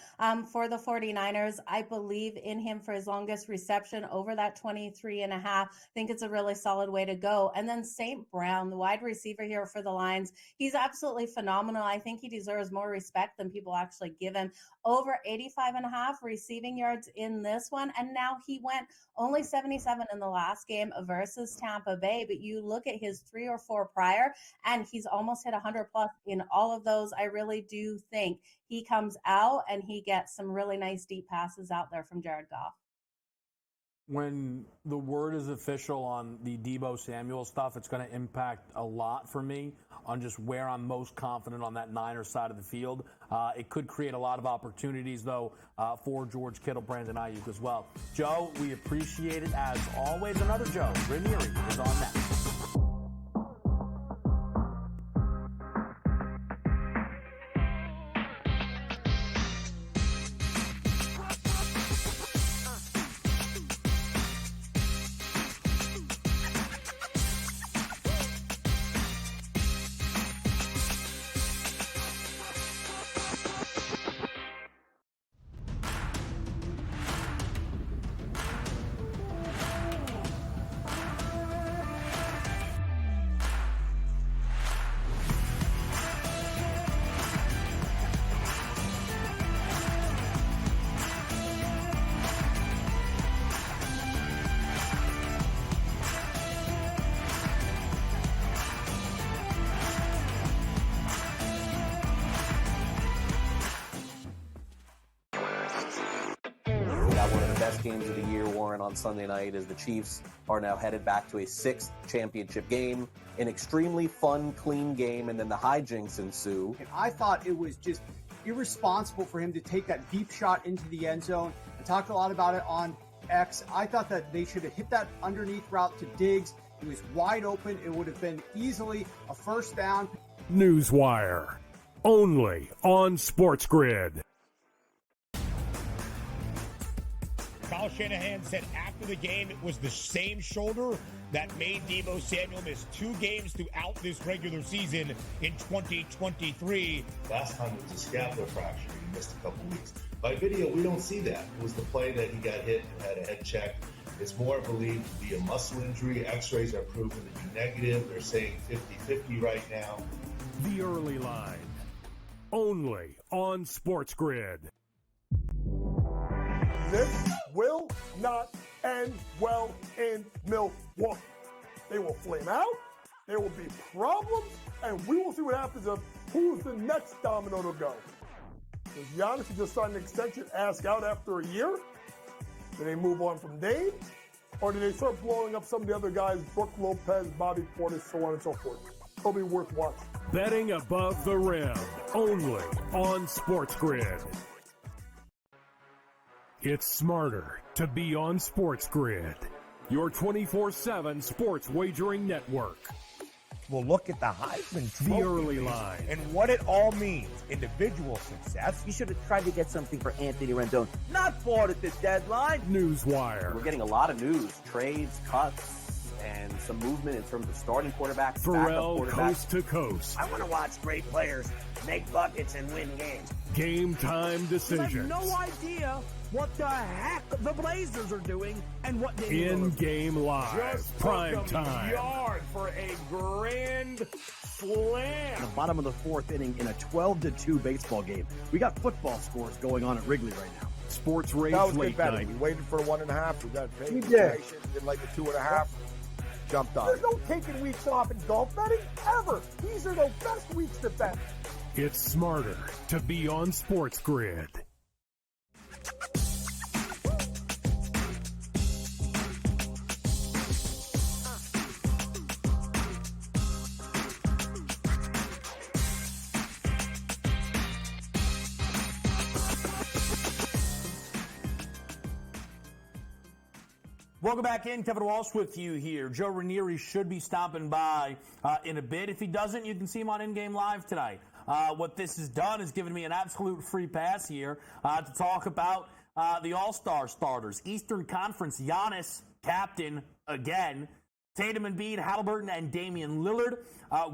for the 49ers. I believe in him for his longest reception over that 23.5. I think it's a really solid way to go. And then St. Brown, the wide receiver here for the Lions, he's absolutely phenomenal. I think he deserves more respect than people actually give him. Over 85.5 receiving yards in this one. And now he went only 77 in the last game versus Tampa Bay. But you look at his 3 or 4 prior, and he's almost hit 100 plus in all of those. I really do think he comes out and he gets some really nice deep passes out there from Jared Goff. When the word is official on the Deebo Samuel stuff, it's going to impact a lot for me on just where I'm most confident on that Niners side of the field. It could create a lot of opportunities, though, for George Kittle, Brandon Ayuk as well. Joe, we appreciate it as always. Another Joe Ranieri is on next. Games of the year, Warren, on Sunday night as the Chiefs are now headed back to a 6th championship game, an extremely fun, clean game, and then the hijinks ensue. And I thought it was just irresponsible for him to take that deep shot into the end zone. I talked a lot about it on X. I thought that they should have hit that underneath route to Diggs. He was wide open. It would have been easily a first down. Newswire, only on SportsGrid. Kyle Shanahan said after the game it was the same shoulder that made Deebo Samuel miss 2 games throughout this regular season in 2023. Last time it was a scapular fracture. He missed a couple weeks. By video, we don't see that. It was the play that he got hit and had a head check. It's more believed to be a muscle injury. X-rays are proven to be negative. They're saying 50-50 right now. The early line, only on SportsGrid. This will not end well in Milwaukee. They will flame out, there will be problems, and we will see what happens of who's the next domino to go. Does Giannis, who just signed an extension, ask out after a year? Do they move on from Dame? Or do they start blowing up some of the other guys, Brook Lopez, Bobby Portis, so on and so forth? It'll be worth watching. Betting above the rim, only on SportsGrid. It's smarter to be on SportsGrid, your 24/7 sports wagering network. Well, look at the Heisman Trophy. The early line. And what it all means. Individual success. You should have tried to get something for Anthony Rendon. Not bought at the deadline. Newswire. We're getting a lot of news, trades, cuts, and some movement in terms of starting quarterbacks, Pharrell, backup quarterbacks. coast to coast. I want to watch great players make buckets and win games. Game time decisions. I have no idea what the heck the Blazers are doing and what they in-game live, Just prime time. Yard for a grand slam. The bottom of the 4th inning in a 12-2 baseball game. We got football scores going on at Wrigley right now. Sports Rage That was late good betting. night. We waited for a 1.5. We got paid. We did. Did like a 2.5. jumped on There's it. no taking weeks off in golf betting, ever. These are the best weeks to bet. It's smarter to be on SportsGrid. Welcome back in. Kevin Walsh with you here. Joe Ranieri should be stopping by in a bit. If he doesn't, you can see him on In-Game Live tonight. What this has done is given me an absolute free pass here to talk about the All-Star starters. Eastern Conference, Giannis, captain again. Tatum, Embiid, Halliburton, and Damian Lillard.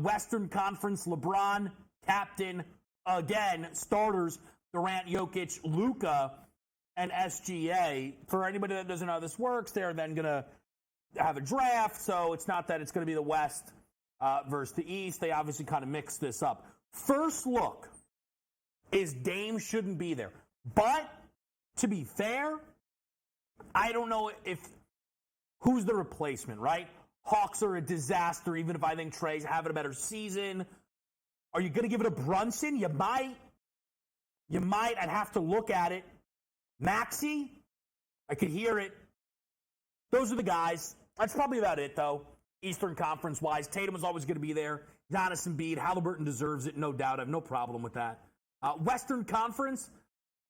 Western Conference, LeBron, captain again. Starters, Durant, Jokic, Luka, and SGA. For anybody that doesn't know how this works, they're then going to have a draft, so it's not that it's going to be the West versus the East. They obviously kind of mix this up. First look is Dame shouldn't be there. But, to be fair, I don't know who's the replacement, right? Hawks are a disaster, even if I think Trey's having a better season. Are you going to give it a Brunson? You might. I'd have to look at it. Maxey, I could hear it. Those are the guys. That's probably about it, though, Eastern Conference-wise. Tatum is always going to be there. Giannis, Embiid, Halliburton deserves it, no doubt. I have no problem with that. Western Conference,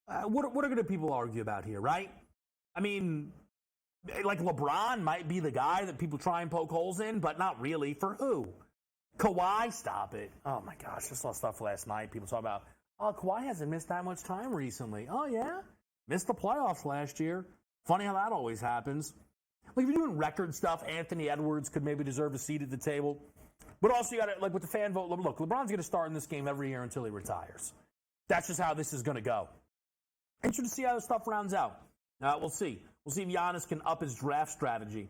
what are going to people argue about here, right? I mean, like LeBron might be the guy that people try and poke holes in, but not really. For who? Kawhi, stop it. Oh, my gosh, I saw stuff last night. People talk about, Kawhi hasn't missed that much time recently. Oh, yeah? Missed the playoffs last year. Funny how that always happens. Like, if you're doing record stuff, Anthony Edwards could maybe deserve a seat at the table. But also, you got to, like, with the fan vote, look, LeBron's going to start in this game every year until he retires. That's just how this is going to go. Interesting to see how this stuff rounds out. We'll see. We'll see if Giannis can up his draft strategy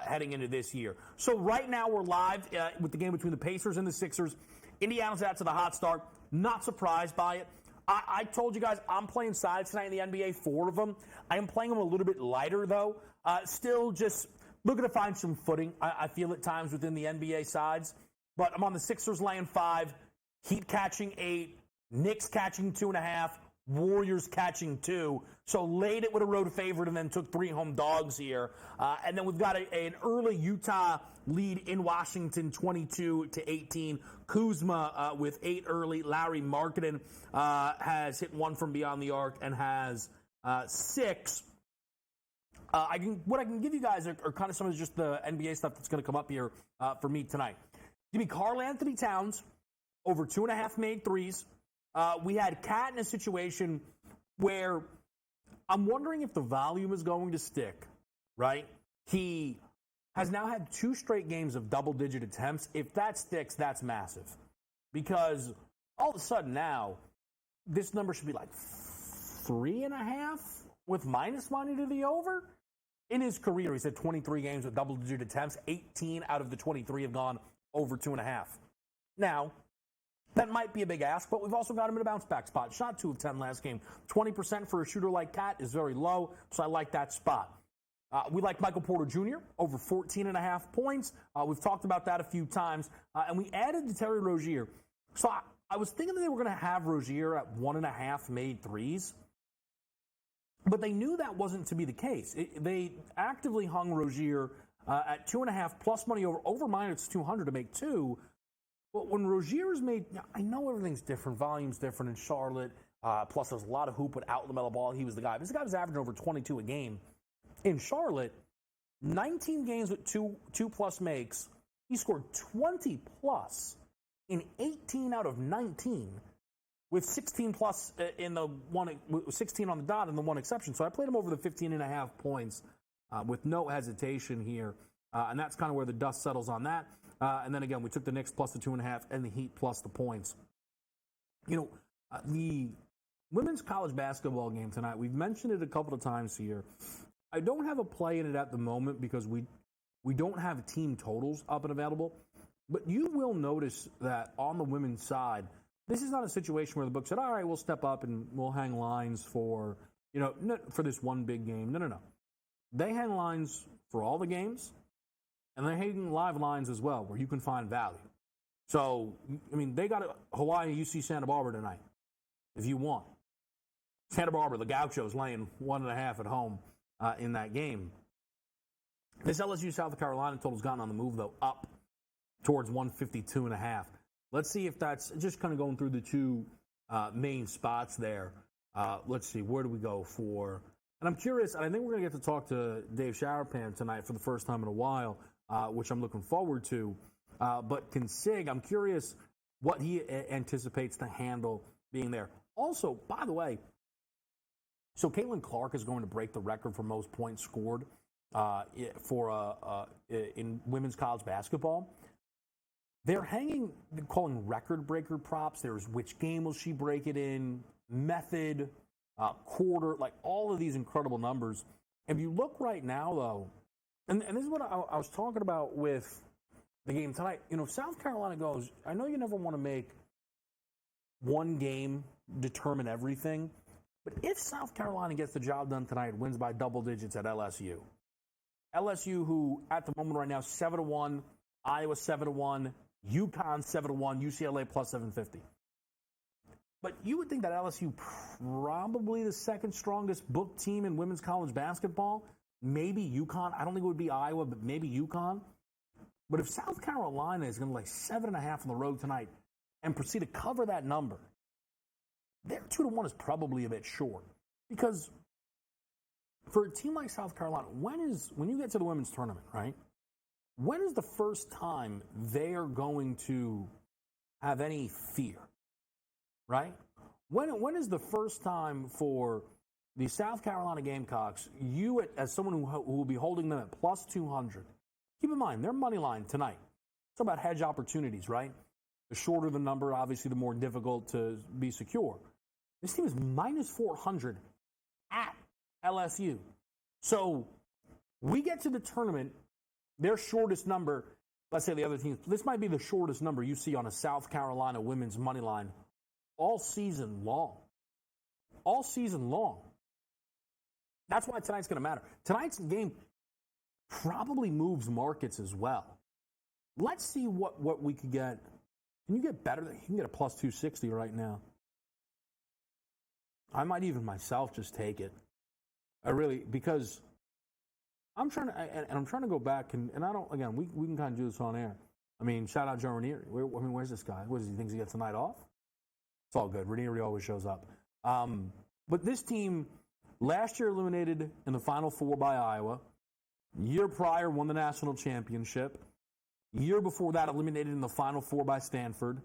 heading into this year. So right now we're live with the game between the Pacers and the Sixers. Indiana's out to the hot start. Not surprised by it. I told you guys I'm playing sides tonight in the NBA, 4 of them. I am playing them a little bit lighter, though. Still just looking to find some footing, I feel at times, within the NBA sides. But I'm on the Sixers laying 5, Heat catching 8, Knicks catching 2.5, Warriors catching 2. So laid it with a road favorite and then took 3 home dogs here. And then we've got an early Utah lead in Washington, 22-18. Kuzma with 8 early. Larry Markkinen has hit 1 from beyond the arc and has 6. What I can give you guys are kind of some of just the NBA stuff that's going to come up here for me tonight. Give me Karl Anthony Towns over 2.5 made threes. We had Cat in a situation where I'm wondering if the volume is going to stick, right? He has now had 2 straight games of double-digit attempts. If that sticks, that's massive. Because all of a sudden now, this number should be like 3.5 with minus money to the over. In his career, he's had 23 games with double-digit attempts. 18 out of the 23 have gone over 2.5. Now, that might be a big ask, but we've also got him in a bounce-back spot. Shot 2 of 10 last game. 20% for a shooter like Cat is very low, so I like that spot. We like Michael Porter Jr. over 14.5 points. We've talked about that a few times. And we added Terry Rozier. So I was thinking that they were going to have Rozier at 1.5 made threes. But they knew that wasn't to be the case. They actively hung Rozier at 2.5 plus money over minus 200 to make 2. But when Rozier is made, I know everything's different. Volume's different in Charlotte. Plus, there's a lot of hoop without LaMelo Ball. He was the guy. This guy was averaging over 22 a game. In Charlotte, 19 games with 2+ makes. He scored 20+ in 18 out of 19 with 16+ in the 16 on the dot and the 1 exception. So I played him over the 15.5 points with no hesitation here. And that's kind of where the dust settles on that. And then again, we took the Knicks plus the 2.5 and the Heat plus the points. The women's college basketball game tonight, we've mentioned it a couple of times here. I don't have a play in it at the moment because we don't have team totals up and available. But you will notice that on the women's side, this is not a situation where the book said, all right, we'll step up and we'll hang lines for this one big game. No. They hang lines for all the games. And they're hitting live lines as well where you can find value. So, I mean, they got Hawaii, UC Santa Barbara tonight if you want. Santa Barbara, the Gauchos laying 1.5 at home in that game. This LSU South Carolina total's gotten on the move, though, up towards 152.5. Let's see if that's just kind of going through the two main spots there. Let's see, where do we go for? And I'm curious, and I think we're going to get to talk to Dave Showerpan tonight for the first time in a while, which I'm looking forward to. But Consig, I'm curious what he anticipates to handle being there. Also, by the way, so Caitlin Clark is going to break the record for most points scored in women's college basketball. They're calling record breaker props. There's which game will she break it in, method, quarter, like all of these incredible numbers. If you look right now, though, and this is what I was talking about with the game tonight. You know, South Carolina goes, I know you never want to make one game determine everything, but if South Carolina gets the job done tonight, wins by double digits at LSU, who at the moment right now 7-1, Iowa 7-1, UConn 7-1, UCLA plus 750. But you would think that LSU probably the second strongest booked team in women's college basketball. Maybe UConn. I don't think it would be Iowa, but maybe UConn. But if South Carolina is going to lay 7.5 on the road tonight and proceed to cover that number, their 2-1 is probably a bit short. Because for a team like South Carolina, when you get to the women's tournament, right? When is the first time they are going to have any fear, right? When is the first time for the South Carolina Gamecocks, you as someone who will be holding them at plus 200, keep in mind, their money line tonight, it's about hedge opportunities, right? The shorter the number, obviously, the more difficult to be secure. This team is minus 400 at LSU. So we get to the tournament, their shortest number, let's say the other teams, this might be the shortest number you see on a South Carolina women's money line all season long. All season long. That's why tonight's going to matter. Tonight's game probably moves markets as well. Let's see what we could get. Can you get better? You can get a plus 260 right now. I might even myself just take it. Because I'm trying to go back and I don't, again, we can kind of do this on air. I mean, shout out Joe Ranieri. Where's this guy? What does he think he gets the night off? It's all good. Ranieri always shows up. But this team last year eliminated in the Final Four by Iowa. Year prior won the national championship. Year before that eliminated in the Final Four by Stanford.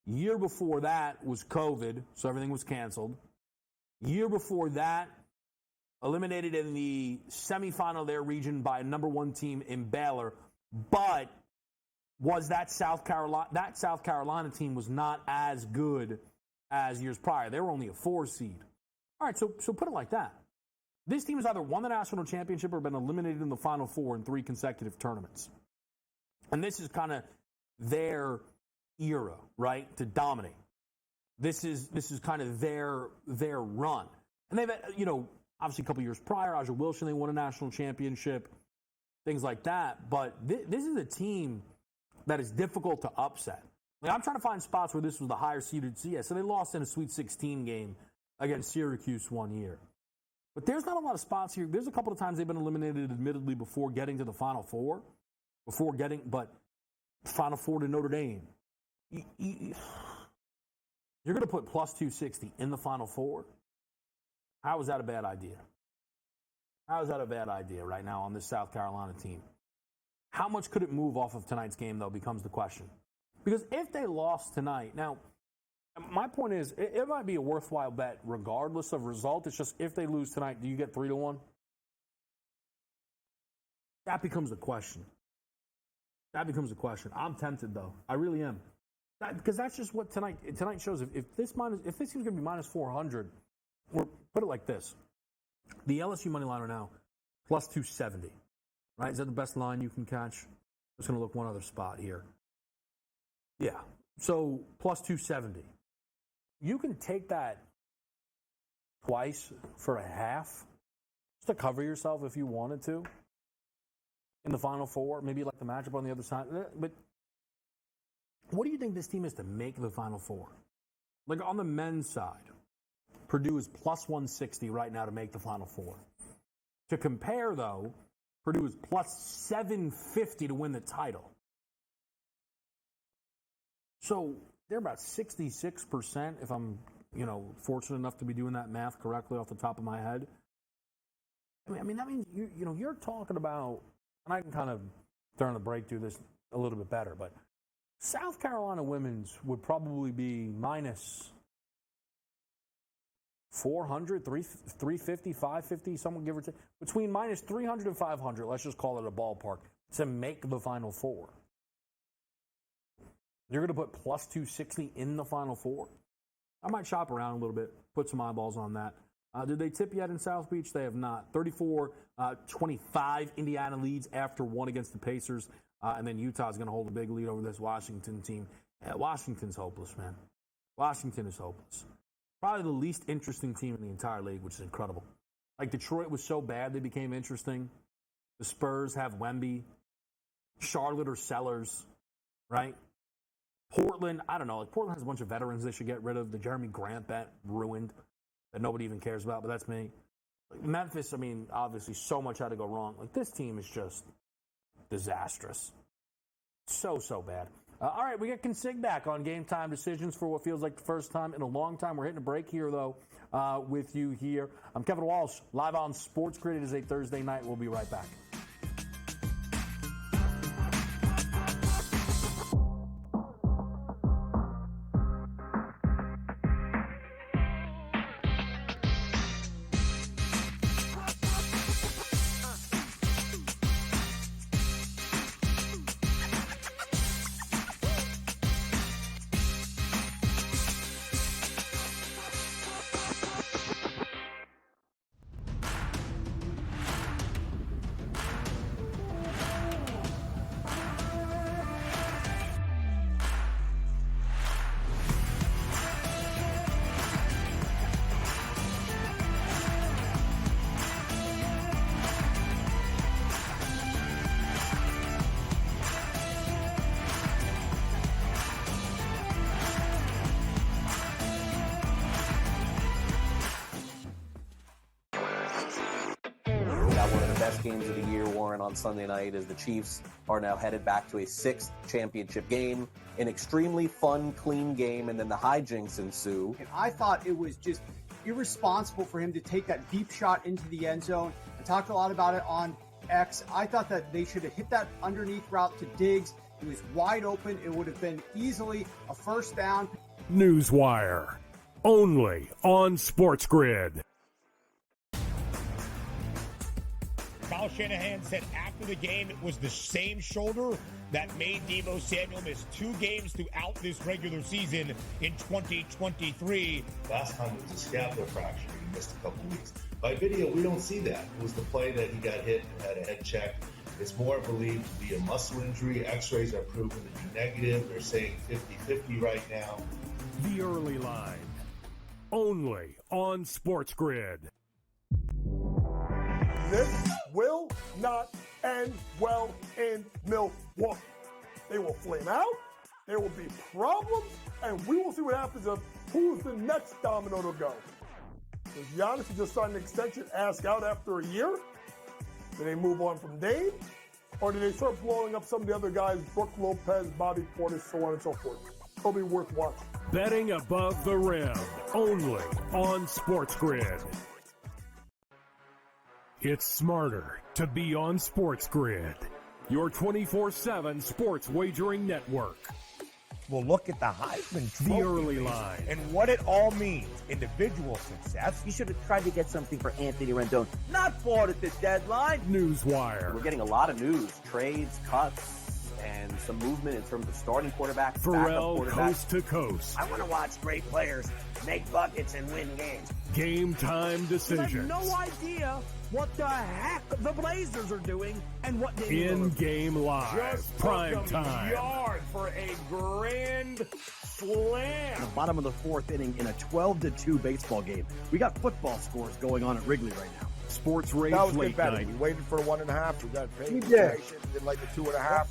Year before that was COVID, so everything was canceled. Year before that, eliminated in the semifinal of their region by a number one team in Baylor, but was that South Carolina team was not as good as years prior. They were only a 4 seed. All right, so put it like that. This team has either won the national championship or been eliminated in the Final Four in 3 consecutive tournaments. And this is kind of their era, right, to dominate. This is kind of their run. And they've had, obviously a couple years prior, Aja Wilson, they won a national championship, things like that. But this is a team that is difficult to upset. Like, I'm trying to find spots where this was the higher seeded CS. So they lost in a Sweet 16 game against Syracuse one year. But there's not a lot of spots here. There's a couple of times they've been eliminated, admittedly, before getting to the Final Four. But Final Four to Notre Dame. You're going to put plus 260 in the Final Four? How is that a bad idea? How is that a bad idea right now on this South Carolina team? How much could it move off of tonight's game, though, becomes the question. Because if they lost tonight, now, my point is, it might be a worthwhile bet regardless of result. It's just if they lose tonight, do you get 3-1? That becomes the question. I'm tempted, though. I really am. Because that's just what tonight shows. If this team's going to be minus 400, or put it like this, the LSU money line right now, plus 270. Right? Is that the best line you can catch? I'm just going to look one other spot here. Yeah. So plus 270. You can take that twice for a half just to cover yourself if you wanted to. in the Final Four, maybe like the matchup on the other side. But what do you think this team is to make the Final Four? Like on the men's side, Purdue is plus 160 right now to make the Final Four. To compare, though, Purdue is plus 750 to win the title. So they're about 66%, if I'm, fortunate enough to be doing that math correctly off the top of my head. I mean that means you're talking about, and I can kind of during the break do this a little bit better, but South Carolina women's would probably be minus 400, 350, 550, someone give or take. Between minus 300 and 500, let's just call it a ballpark, to make the Final Four. You're going to put plus 260 in the Final Four? I might shop around a little bit, put some eyeballs on that. Did they tip yet in South Beach? They have not. 34-25, Indiana leads after one against the Pacers. And then Utah's going to hold a big lead over this Washington team. Washington's hopeless, man. Washington is hopeless. Probably the least interesting team in the entire league, which is incredible. Like, Detroit was so bad they became interesting. The Spurs have Wemby. Charlotte or Sellers, right? Portland, I don't know. Like, Portland has a bunch of veterans they should get rid of. The Jeremy Grant bet ruined that nobody even cares about, but that's me. Like, Memphis, I mean, obviously so much had to go wrong. Like, this team is just disastrous. So bad. All right, we got Consig back on Game Time decisions for what feels like the first time in a long time. We're hitting a break here, though, with you here. I'm Kevin Walsh, live on SportsGrid. It is a Thursday night. We'll be right back. Games of the year, Warren, on Sunday night as the Chiefs are now headed back to a sixth championship game. An extremely fun, clean game, and then the hijinks ensue. And I thought it was just irresponsible for him to take that deep shot into the end zone. I talked a lot about it on X. I thought that they should have hit that underneath route to Diggs. He was wide open. It would have been easily a first down. Newswire, only on SportsGrid. Kyle Shanahan said after the game it was the same shoulder that made Deebo Samuel miss 2 games throughout this regular season in 2023. Last time it was a scapular fracture. He missed a couple weeks. By video, we don't see that. It was the play that he got hit and had a head check. It's more believed to be a muscle injury. X-rays are proven to be negative. They're saying 50-50 right now. The early line, only on SportsGrid. This will not end well in Milwaukee. They will flame out, there will be problems, and we will see what happens of who's the next domino to go. Does Giannis just sign an extension, ask out after a year? Do they move on from Dame? Or do they start blowing up some of the other guys, Brook Lopez, Bobby Portis, so on and so forth? It'll be worth watching. Betting above the rim, only on SportsGrid. It's smarter to be on SportsGrid, your 24/7 sports wagering network. We'll look at the Heisman Trophy The early line and what it all means. Individual success. You should have tried to get something for Anthony Rendon. Not bought at the deadline. Newswire. We're getting a lot of news, trades, cuts, and some movement in terms of starting quarterback, Pharrell, backup quarterback. coast to coast. I want to watch great players make buckets and win games. Game time You decisions. have no idea what the heck the Blazers are doing and what they In-game live. Just Prime took 'em time. yard for a grand slam. The bottom of the fourth inning in a 12-2 baseball game. We got football scores going on at Wrigley right now. Sports Rage That was good Late betting. Night. We waited for 1.5. We got paid. We did. Did like the 2.5.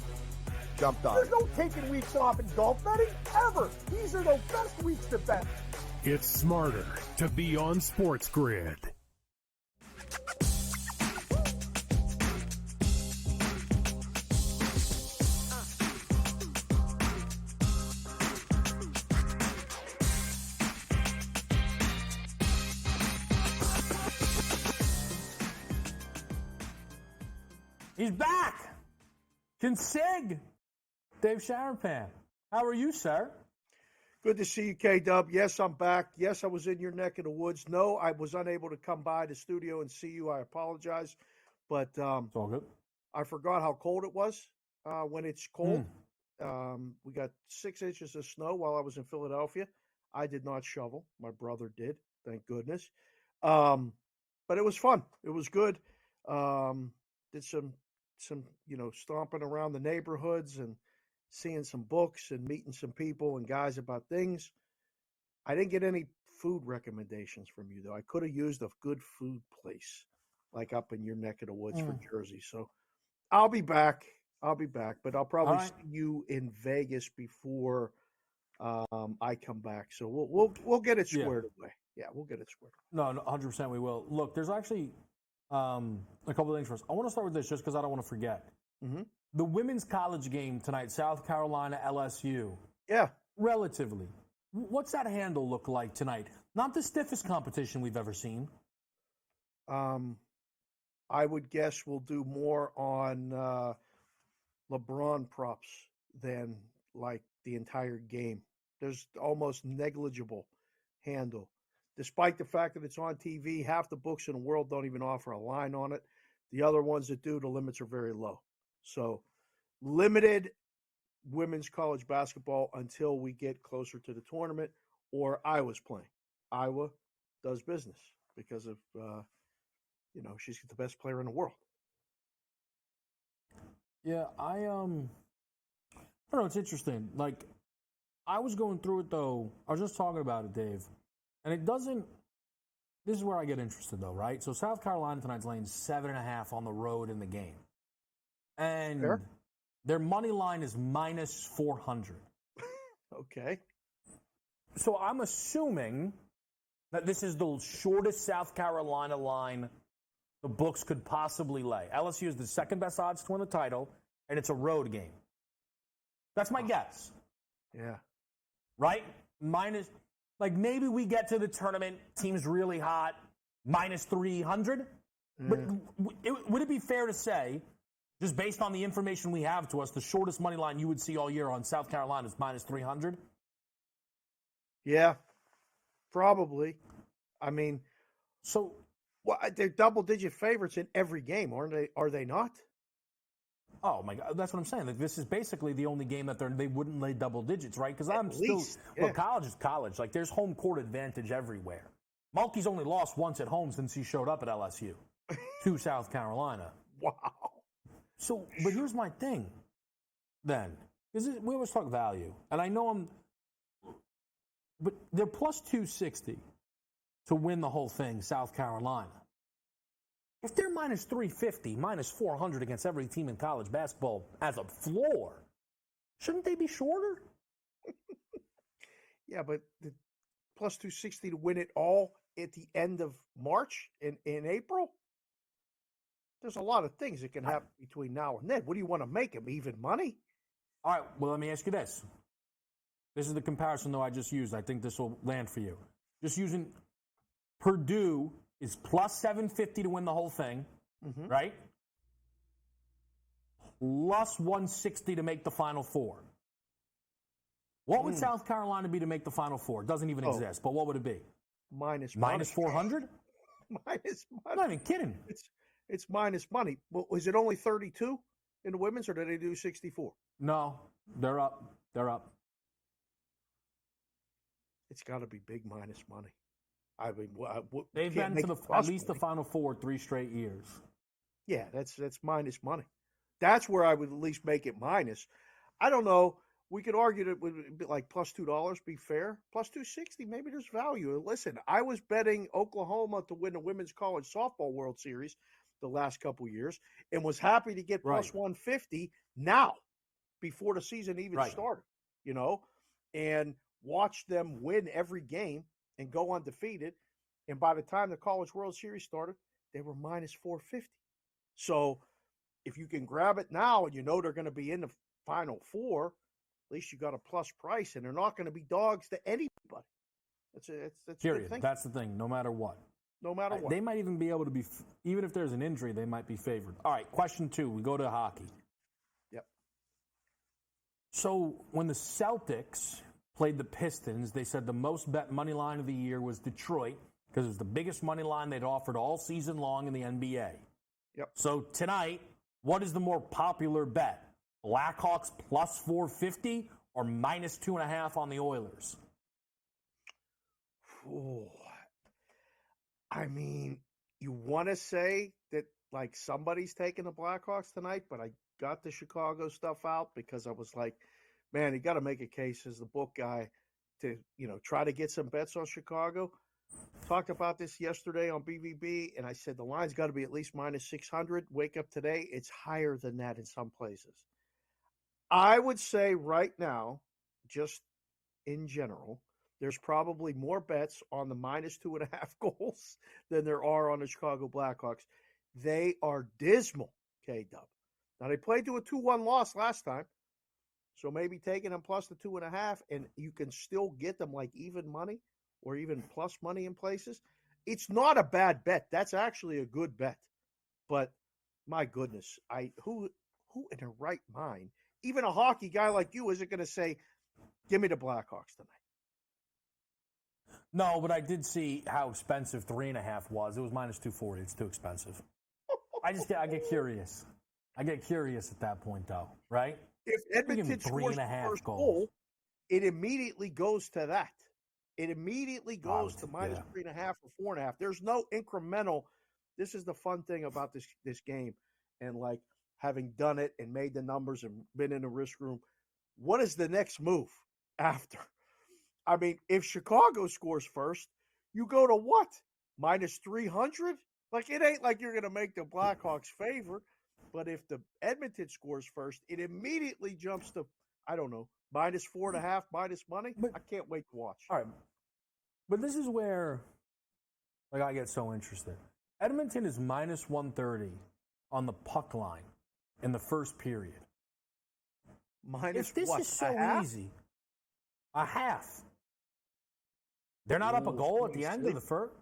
Jumped on. There's no taking weeks off in golf betting ever. These are the best weeks to bet. It's smarter to be on SportsGrid. He's back. Consig. Dave Sharapan. How are you, sir? Good to see you, K-Dub. Yes, I'm back. Yes, I was in your neck of the woods. No, I was unable to come by the studio and see you. I apologize. But it's all good. I forgot how cold it was when it's cold. We got 6 inches of snow while I was in Philadelphia. I did not shovel. My brother did, thank goodness. But it was fun. It was good. Did some stomping around the neighborhoods and seeing some books and meeting some people and guys about things. I didn't get any food recommendations from you, though. I could have used a good food place, like up in your neck of the woods for Jersey. So I'll be back. But I'll probably see you in Vegas before I come back. So we'll get it squared away. Yeah, we'll get it squared away. No, 100% we will. Look, there's actually a couple of things for us. I want to start with this just because I don't want to forget. Mm-hmm. The women's college game tonight, South Carolina, LSU. Yeah. Relatively. What's that handle look like tonight? Not the stiffest competition we've ever seen. I would guess we'll do more on LeBron props than like the entire game. There's almost negligible handle. Despite the fact that it's on TV, half the books in the world don't even offer a line on it. The other ones that do, the limits are very low. So limited women's college basketball until we get closer to the tournament or Iowa's playing. Iowa does business because of, she's the best player in the world. Yeah, I don't know. It's interesting. Like, I was going through it, though. I was just talking about it, Dave. And it doesn't – this is where I get interested, though, right? So South Carolina tonight's laying 7.5 on the road in the game. And their money line is minus 400. Okay. So I'm assuming that this is the shortest South Carolina line the books could possibly lay. LSU is the second best odds to win the title, and it's a road game. That's my guess. Yeah. Right? Minus, like maybe we get to the tournament, team's really hot, minus 300. But would it be fair to say, just based on the information we have to us, the shortest money line you would see all year on South Carolina is minus 300? Yeah, probably. I mean, so they're double-digit favorites in every game, aren't they? Are they not? Oh my God, that's what I'm saying. Like, this is basically the only game that they wouldn't lay double digits, right? Because look, college is college. Like, there's home court advantage everywhere. Mulkey's only lost once at home since he showed up at LSU to South Carolina. Wow. So, but here's my thing. Then, we always talk value, and I know but they're plus 260 to win the whole thing, South Carolina. If they're minus 350, minus 400 against every team in college basketball as a floor, shouldn't they be shorter? Yeah, but the plus 260 to win it all at the end of March in April? There's a lot of things that can happen between now and then. What do you want to make them? Even money? All right, well, let me ask you this. This is the comparison, though, I just used. I think this will land for you. Just using Purdue is plus 750 to win the whole thing, right? Plus 160 to make the Final Four. What would South Carolina be to make the Final Four? It doesn't even exist, but what would it be? Minus 400? Minus money. I'm not even kidding. It's minus money. Well, is it only 32 in the women's, or did they do 64? No, they're up. They're up. It's got to be big minus money. I mean, they've been to at least the Final Four 3 straight years. Yeah, that's minus money. That's where I would at least make it minus. I don't know we could argue that it would be like plus $2, be fair. Plus 260, maybe there's value. Listen, I was betting Oklahoma to win the Women's College Softball World Series the last couple years and was happy to get plus 150 now before the season even started, and watch them win every game and go undefeated. And by the time the College World Series started, they were minus 450. So if you can grab it now and they're going to be in the Final Four, at least you got a plus price, and they're not going to be dogs to anybody. That's Period. That's the thing. No matter what. No matter what. They might even be able to be, even if there's an injury, they might be favored. All right, question 2. We go to hockey. Yep. So when the Celtics played the Pistons, they said the most bet money line of the year was Detroit because it was the biggest money line they'd offered all season long in the NBA. Yep. So tonight, what is the more popular bet? Blackhawks plus 450 or minus 2.5 on the Oilers? Oh, I mean, you want to say that like somebody's taking the Blackhawks tonight, but I got the Chicago stuff out because I was like, man, you got to make a case as the book guy to, try to get some bets on Chicago. Talked about this yesterday on BVB, and I said the line's got to be at least minus 600. Wake up today, it's higher than that in some places. I would say right now, just in general, there's probably more bets on the minus 2.5 goals than there are on the Chicago Blackhawks. They are dismal, K-Dub. Now, they played to a 2-1 loss last time, so maybe taking them plus the 2.5, and you can still get them like even money or even plus money in places. It's not a bad bet. That's actually a good bet. But my goodness, who in their right mind, even a hockey guy like you, isn't going to say, give me the Blackhawks tonight? No, but I did see how expensive 3.5 was. It was minus 240. It's too expensive. I get curious. I get curious at that point, though, right? If Edmonton scores the first goal, it immediately goes to that. It immediately goes to minus 3.5 or 4.5. There's no incremental. This is the fun thing about this game, and like having done it and made the numbers and been in the risk room. What is the next move after? I mean, if Chicago scores first, you go to what? Minus 300? Like, it ain't like you're going to make the Blackhawks favor. But if the Edmonton scores first, it immediately jumps to, I don't know, minus 4.5, minus money. I can't wait to watch. All right. But this is where, I get so interested. Edmonton is minus 130 on the puck line in the first period. Minus if this what, is so half? easy, a half. They're not up a goal at the end of the first.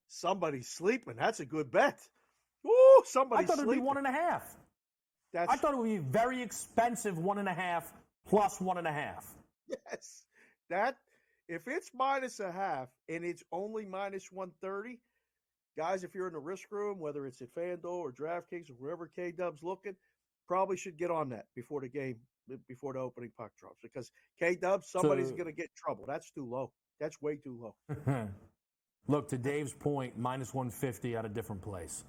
Somebody's sleeping. That's a good bet. Ooh, somebody's I thought sleeping. It'd be 1.5. I thought it would be very expensive 1.5 plus 1.5. Yes. If it's minus a half and it's only minus 130, guys, if you're in the risk room, whether it's at FanDuel or DraftKings or wherever K-Dub's looking, probably should get on that before the game, before the opening puck drops. Because K-Dub, somebody's going to get in trouble. That's too low. That's way too low. Look, to Dave's point, minus 150 at a different place.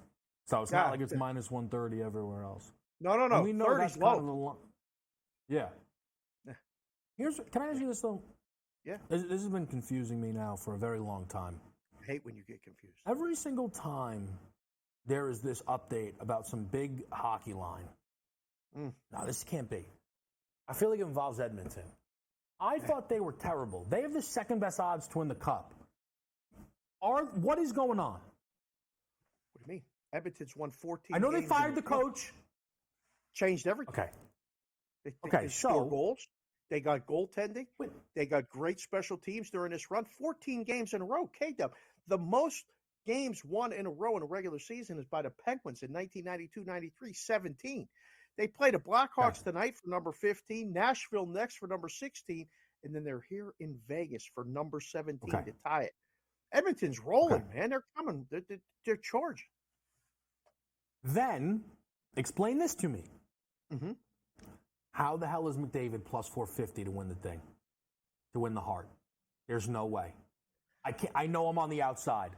So it's not like it's minus 130 everywhere else. No. And we know 30's that's low. kind of yeah. Can I ask you this, though? Yeah. This has been confusing me now for a very long time. I hate when you get confused. Every single time there is this update about some big hockey line. No, this can't be. I feel like it involves Edmonton. I thought they were terrible. They have the second best odds to win the Cup. What is going on? What do you mean? Edmonton's won 14 I know they games fired the coach. Changed everything. Okay. They score goals. They got goaltending. They got great special teams during this run. 14 games in a row. K-Dub. The most games won in a row in a regular season is by the Penguins in 1992-93, 17. They play the Blackhawks tonight for number 15, Nashville next for number 16, and then they're here in Vegas for number 17 to tie it. Edmonton's rolling, man. They're coming. They're charging. Then, explain this to me. Mm-hmm. How the hell is McDavid plus 450 to win the thing? To win the Hart? There's no way. I know I'm on the outside.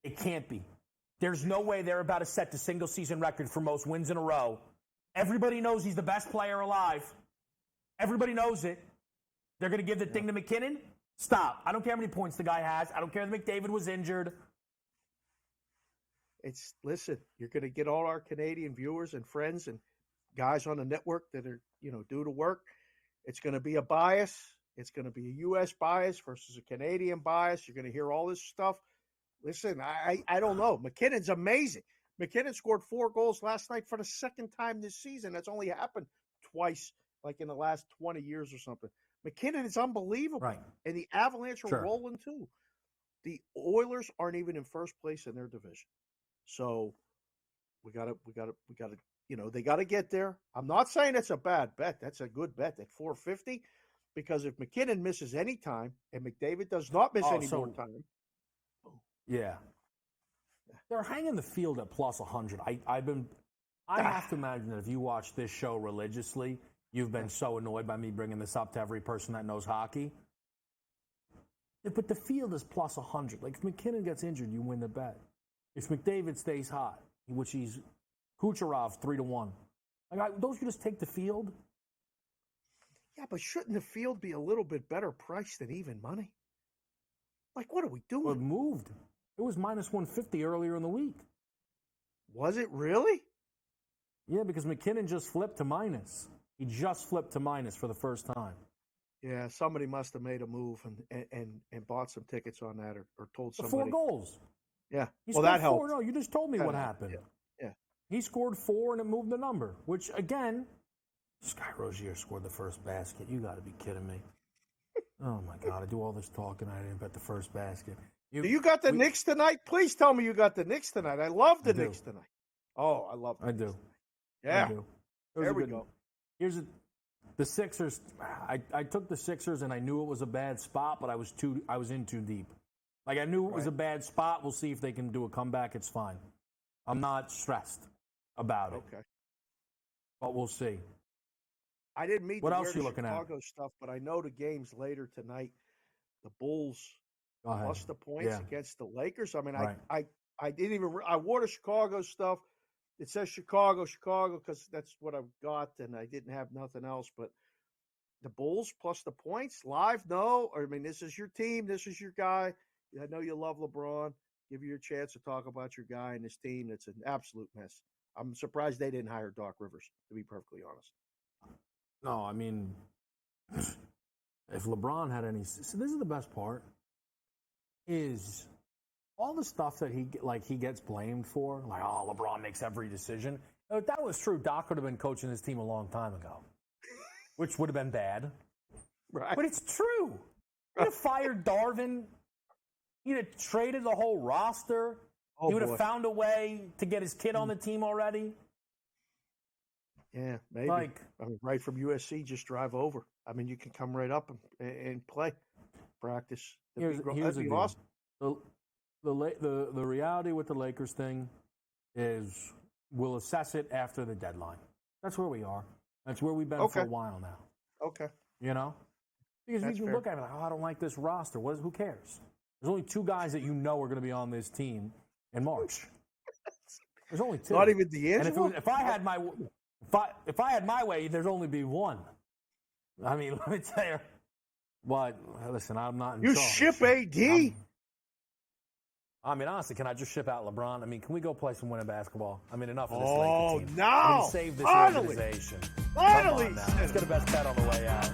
It can't be. There's no way they're about to set the single-season record for most wins in a row. Everybody knows he's the best player alive. Everybody knows it. They're going to give the thing to McKinnon? Stop. I don't care how many points the guy has. I don't care if McDavid was injured. Listen, you're going to get all our Canadian viewers and friends and guys on the network that are, do the work. It's going to be a bias. It's going to be a U.S. bias versus a Canadian bias. You're going to hear all this stuff. Listen, I don't know. McKinnon's amazing. McKinnon scored 4 goals last night for the second time this season. That's only happened twice, like in the last 20 years or something. McKinnon is unbelievable. Right. And the Avalanche are Sure. rolling too. The Oilers aren't even in first place in their division. So we gotta, they gotta get there. I'm not saying it's a bad bet. That's a good bet at 450, because if McKinnon misses any time and McDavid does not miss any more time. Yeah. They're hanging the field at plus 100. I have to imagine that if you watch this show religiously, you've been so annoyed by me bringing this up to every person that knows hockey. But the field is plus 100. Like, if McKinnon gets injured, you win the bet. If McDavid stays hot, which he's Kucherov 3-1. Like, don't you just take the field? Yeah, but shouldn't the field be a little bit better priced than even money? Like, what are we doing? Well, it moved. It was minus 150 earlier in the week. Was it really? Yeah, because McKinnon just flipped to minus. He just flipped to minus for the first time. Yeah, somebody must have made a move and bought some tickets on that, or told The somebody. 4 goals. Yeah. He Well, that scored 4. helped. No, you just told me That what helped. happened. Yeah. He scored 4 and it moved the number, which, again, Sky Rozier scored the first basket. You got to be kidding me. Oh, my God. I do all this talking. I didn't bet the first basket. You got the Knicks tonight? Please tell me you got the Knicks tonight. I love the Knicks tonight. Oh, I love the Knicks tonight. Yeah. I do. There we go. Here's the Sixers. I took the Sixers and I knew it was a bad spot, but I was in too deep. Like, I knew it was a bad spot. We'll see if they can do a comeback. It's fine. I'm not stressed about it. Okay. But we'll see. I didn't meet What to else wear you the looking at? Chicago stuff, but I know the game's later tonight. The Bulls Go ahead. plus the points Yeah. against the Lakers. I mean, Right. I didn't even I wore the Chicago stuff. It says Chicago, because that's what I've got, and I didn't have nothing else. But the Bulls plus the points live? No. I mean, this is your team. This is your guy. I know you love LeBron. Give you a chance to talk about your guy and his team. It's an absolute mess. I'm surprised they didn't hire Doc Rivers, to be perfectly honest. No, I mean, if LeBron had any... So this is the best part, is all the stuff that he gets blamed for, like, oh, LeBron makes every decision. If that was true, Doc would have been coaching his team a long time ago, which would have been bad. Right. But it's true. He'd have fired Darvin. He'd have traded the whole roster. Oh, he would boy. have found a way to get his kid on the team already. Yeah, maybe. Like, I mean, right from USC, just drive over. I mean, you can come right up and play, practice. here's That'd the be deal. awesome. The reality with the Lakers thing is we'll assess it after the deadline. That's where we are. That's where we've been for a while now. Okay. You know? Because That's you can fair. look at it like, oh, I don't like this roster. Who cares? There's only 2 guys that you know are going to be on this team in March. There's only 2. Not even D'Angelo? And if I had my way, there'd only be 1. I mean, let me tell you. But listen, I'm not in You charge. ship AD? I mean, honestly, can I just ship out LeBron? I mean, can we go play some winning basketball? I mean, enough of this Oh, Laker team. no! I mean, save this Finally! organization. Finally! Come on now. Let's get a best bet on the way out.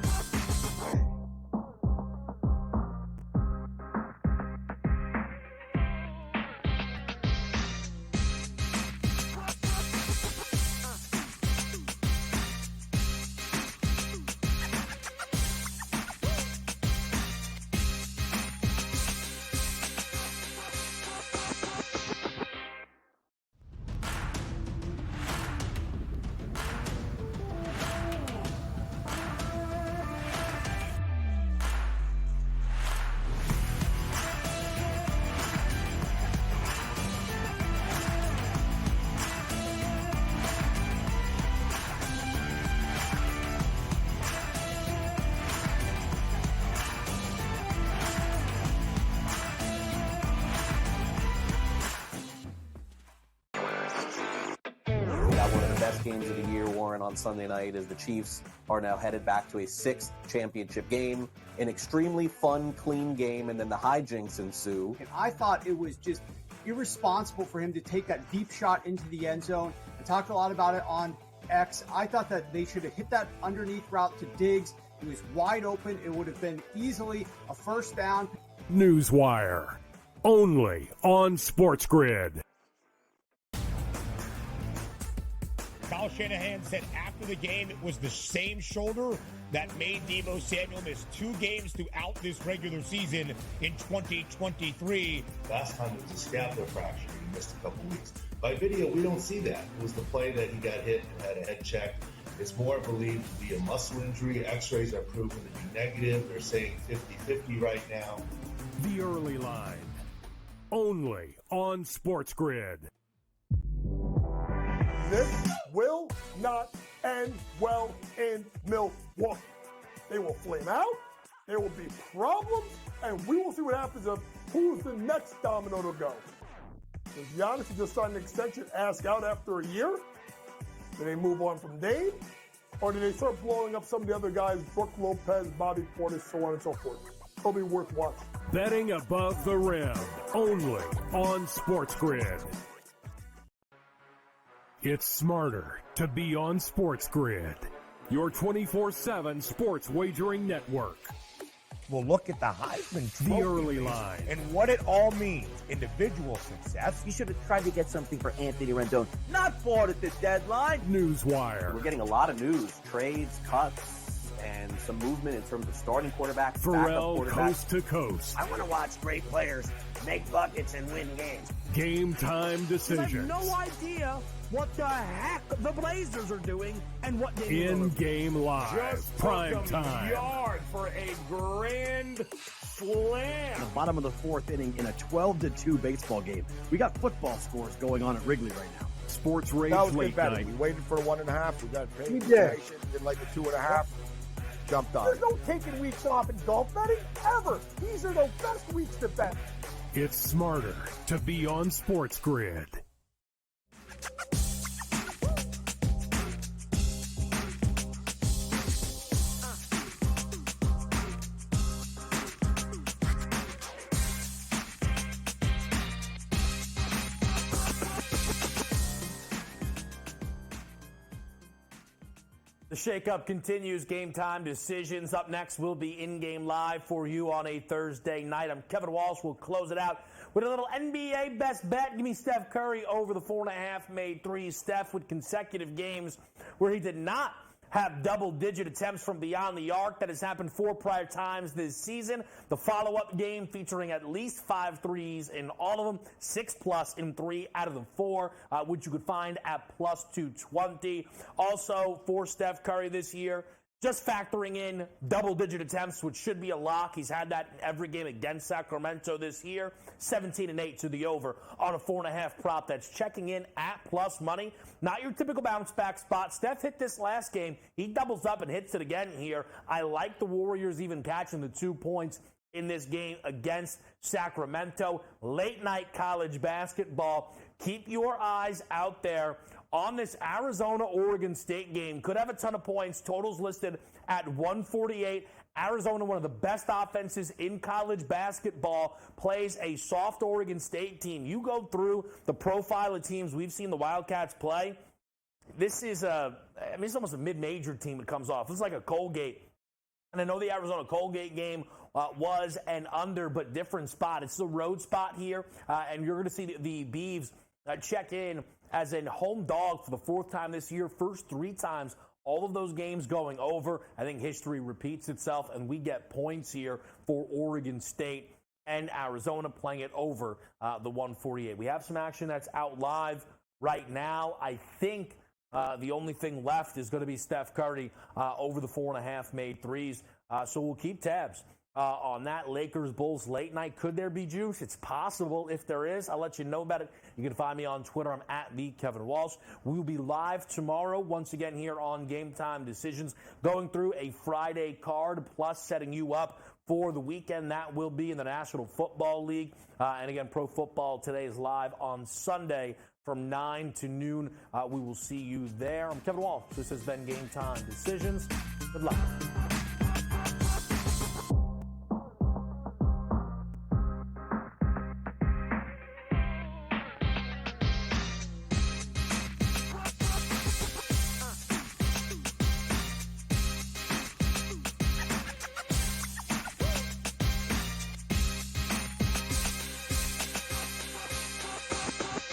best games of the year, Warren, on Sunday night as the Chiefs are now headed back to a sixth championship game. An extremely fun, clean game, and then the hijinks ensue. And I thought it was just irresponsible for him to take that deep shot into the end zone. I talked a lot about it on X. I thought that they should have hit that underneath route to Diggs. He was wide open. It would have been easily a first down. Newswire, only on SportsGrid. Kyle Shanahan said after the game it was the same shoulder that made Deebo Samuel miss 2 games throughout this regular season in 2023. Last time it was a scapular fracture. He missed a couple weeks. By video, we don't see that. It was the play that he got hit and had a head check. It's more believed to be a muscle injury. X-rays are proven to be negative. They're saying 50-50 right now. The Early Line, only on SportsGrid. This will not end well in Milwaukee. They will flame out, there will be problems, and we will see what happens of who's the next domino to go. Does Giannis just sign an extension, ask out after a year? Do they move on from Dame? Or do they start blowing up some of the other guys, Brooke Lopez, Bobby Portis, so on and so forth? It'll be worth watching. Betting above the rim, only on SportsGrid. It's smarter to be on SportsGrid, your 24/7 sports wagering network. Well, look at the Heisman Trophy. The Early Line. And what it all means. Individual success. You should have tried to get something for Anthony Rendon. Not bought at the deadline. Newswire. We're getting a lot of news, trades, cuts, and some movement in terms of starting quarterback, Pharrell, backup quarterback. coast to coast. I want to watch great players make buckets and win games. Game time I decisions. have no idea what the heck the Blazers are doing and what they In-game live. Just Prime took 'em time. yard for a grand slam. In the bottom of the fourth inning in a 12-2 baseball game. We got football scores going on at Wrigley right now. Sports Rage That was Late good betting. Night. We waited for 1.5. We got paid. We did. Did like the 2.5. Jumped on. There's no taking weeks off in golf betting, ever. These are the best weeks to bet. It's smarter to be on SportsGrid. The shakeup continues. Game time decisions. Up next, we'll be in-game live for you on a Thursday night. I'm Kevin Walsh. We'll close it out with a little NBA best bet. Give me Steph Curry over the 4.5 made threes. Steph with consecutive games where he did not have double-digit attempts from beyond the arc. That has happened 4 prior times this season. The follow-up game featuring at least 5 threes in all of them, 6+ in 3 out of the 4, which you could find at plus 220. Also, for Steph Curry this year, just factoring in double-digit attempts, which should be a lock. He's had that in every game against Sacramento this year. 17-8 to the over on a 4.5 prop that's checking in at plus money. Not your typical bounce-back spot. Steph hit this last game. He doubles up and hits it again here. I like the Warriors even catching the 2 points in this game against Sacramento. Late-night college basketball. Keep your eyes out there on this Arizona-Oregon State game. Could have a ton of points. Totals listed at 148. Arizona, one of the best offenses in college basketball, plays a soft Oregon State team. You go through the profile of teams we've seen the Wildcats play. This is it's almost a mid-major team it comes off. This is like a Colgate. And I know the Arizona-Colgate game was an under, but different spot. It's the road spot here, and you're going to see the Beavs check in as a home dog for the 4th time this year. First 3 times, all of those games going over. I think history repeats itself, and we get points here for Oregon State and Arizona playing it over the 148. We have some action that's out live right now. I think the only thing left is going to be Steph Curry over the 4.5 made threes. So we'll keep tabs on that. Lakers Bulls late night. Could there be juice? It's possible. If there is, I'll let you know about it. You can find me on Twitter. I'm at the Kevin Walsh. We will be live tomorrow once again here on Game Time Decisions, going through a Friday card plus setting you up for the weekend. That will be in the National Football League. And again, Pro Football Today is live on Sunday from 9 to noon. We will see you there. I'm Kevin Walsh. This has been Game Time Decisions. Good luck.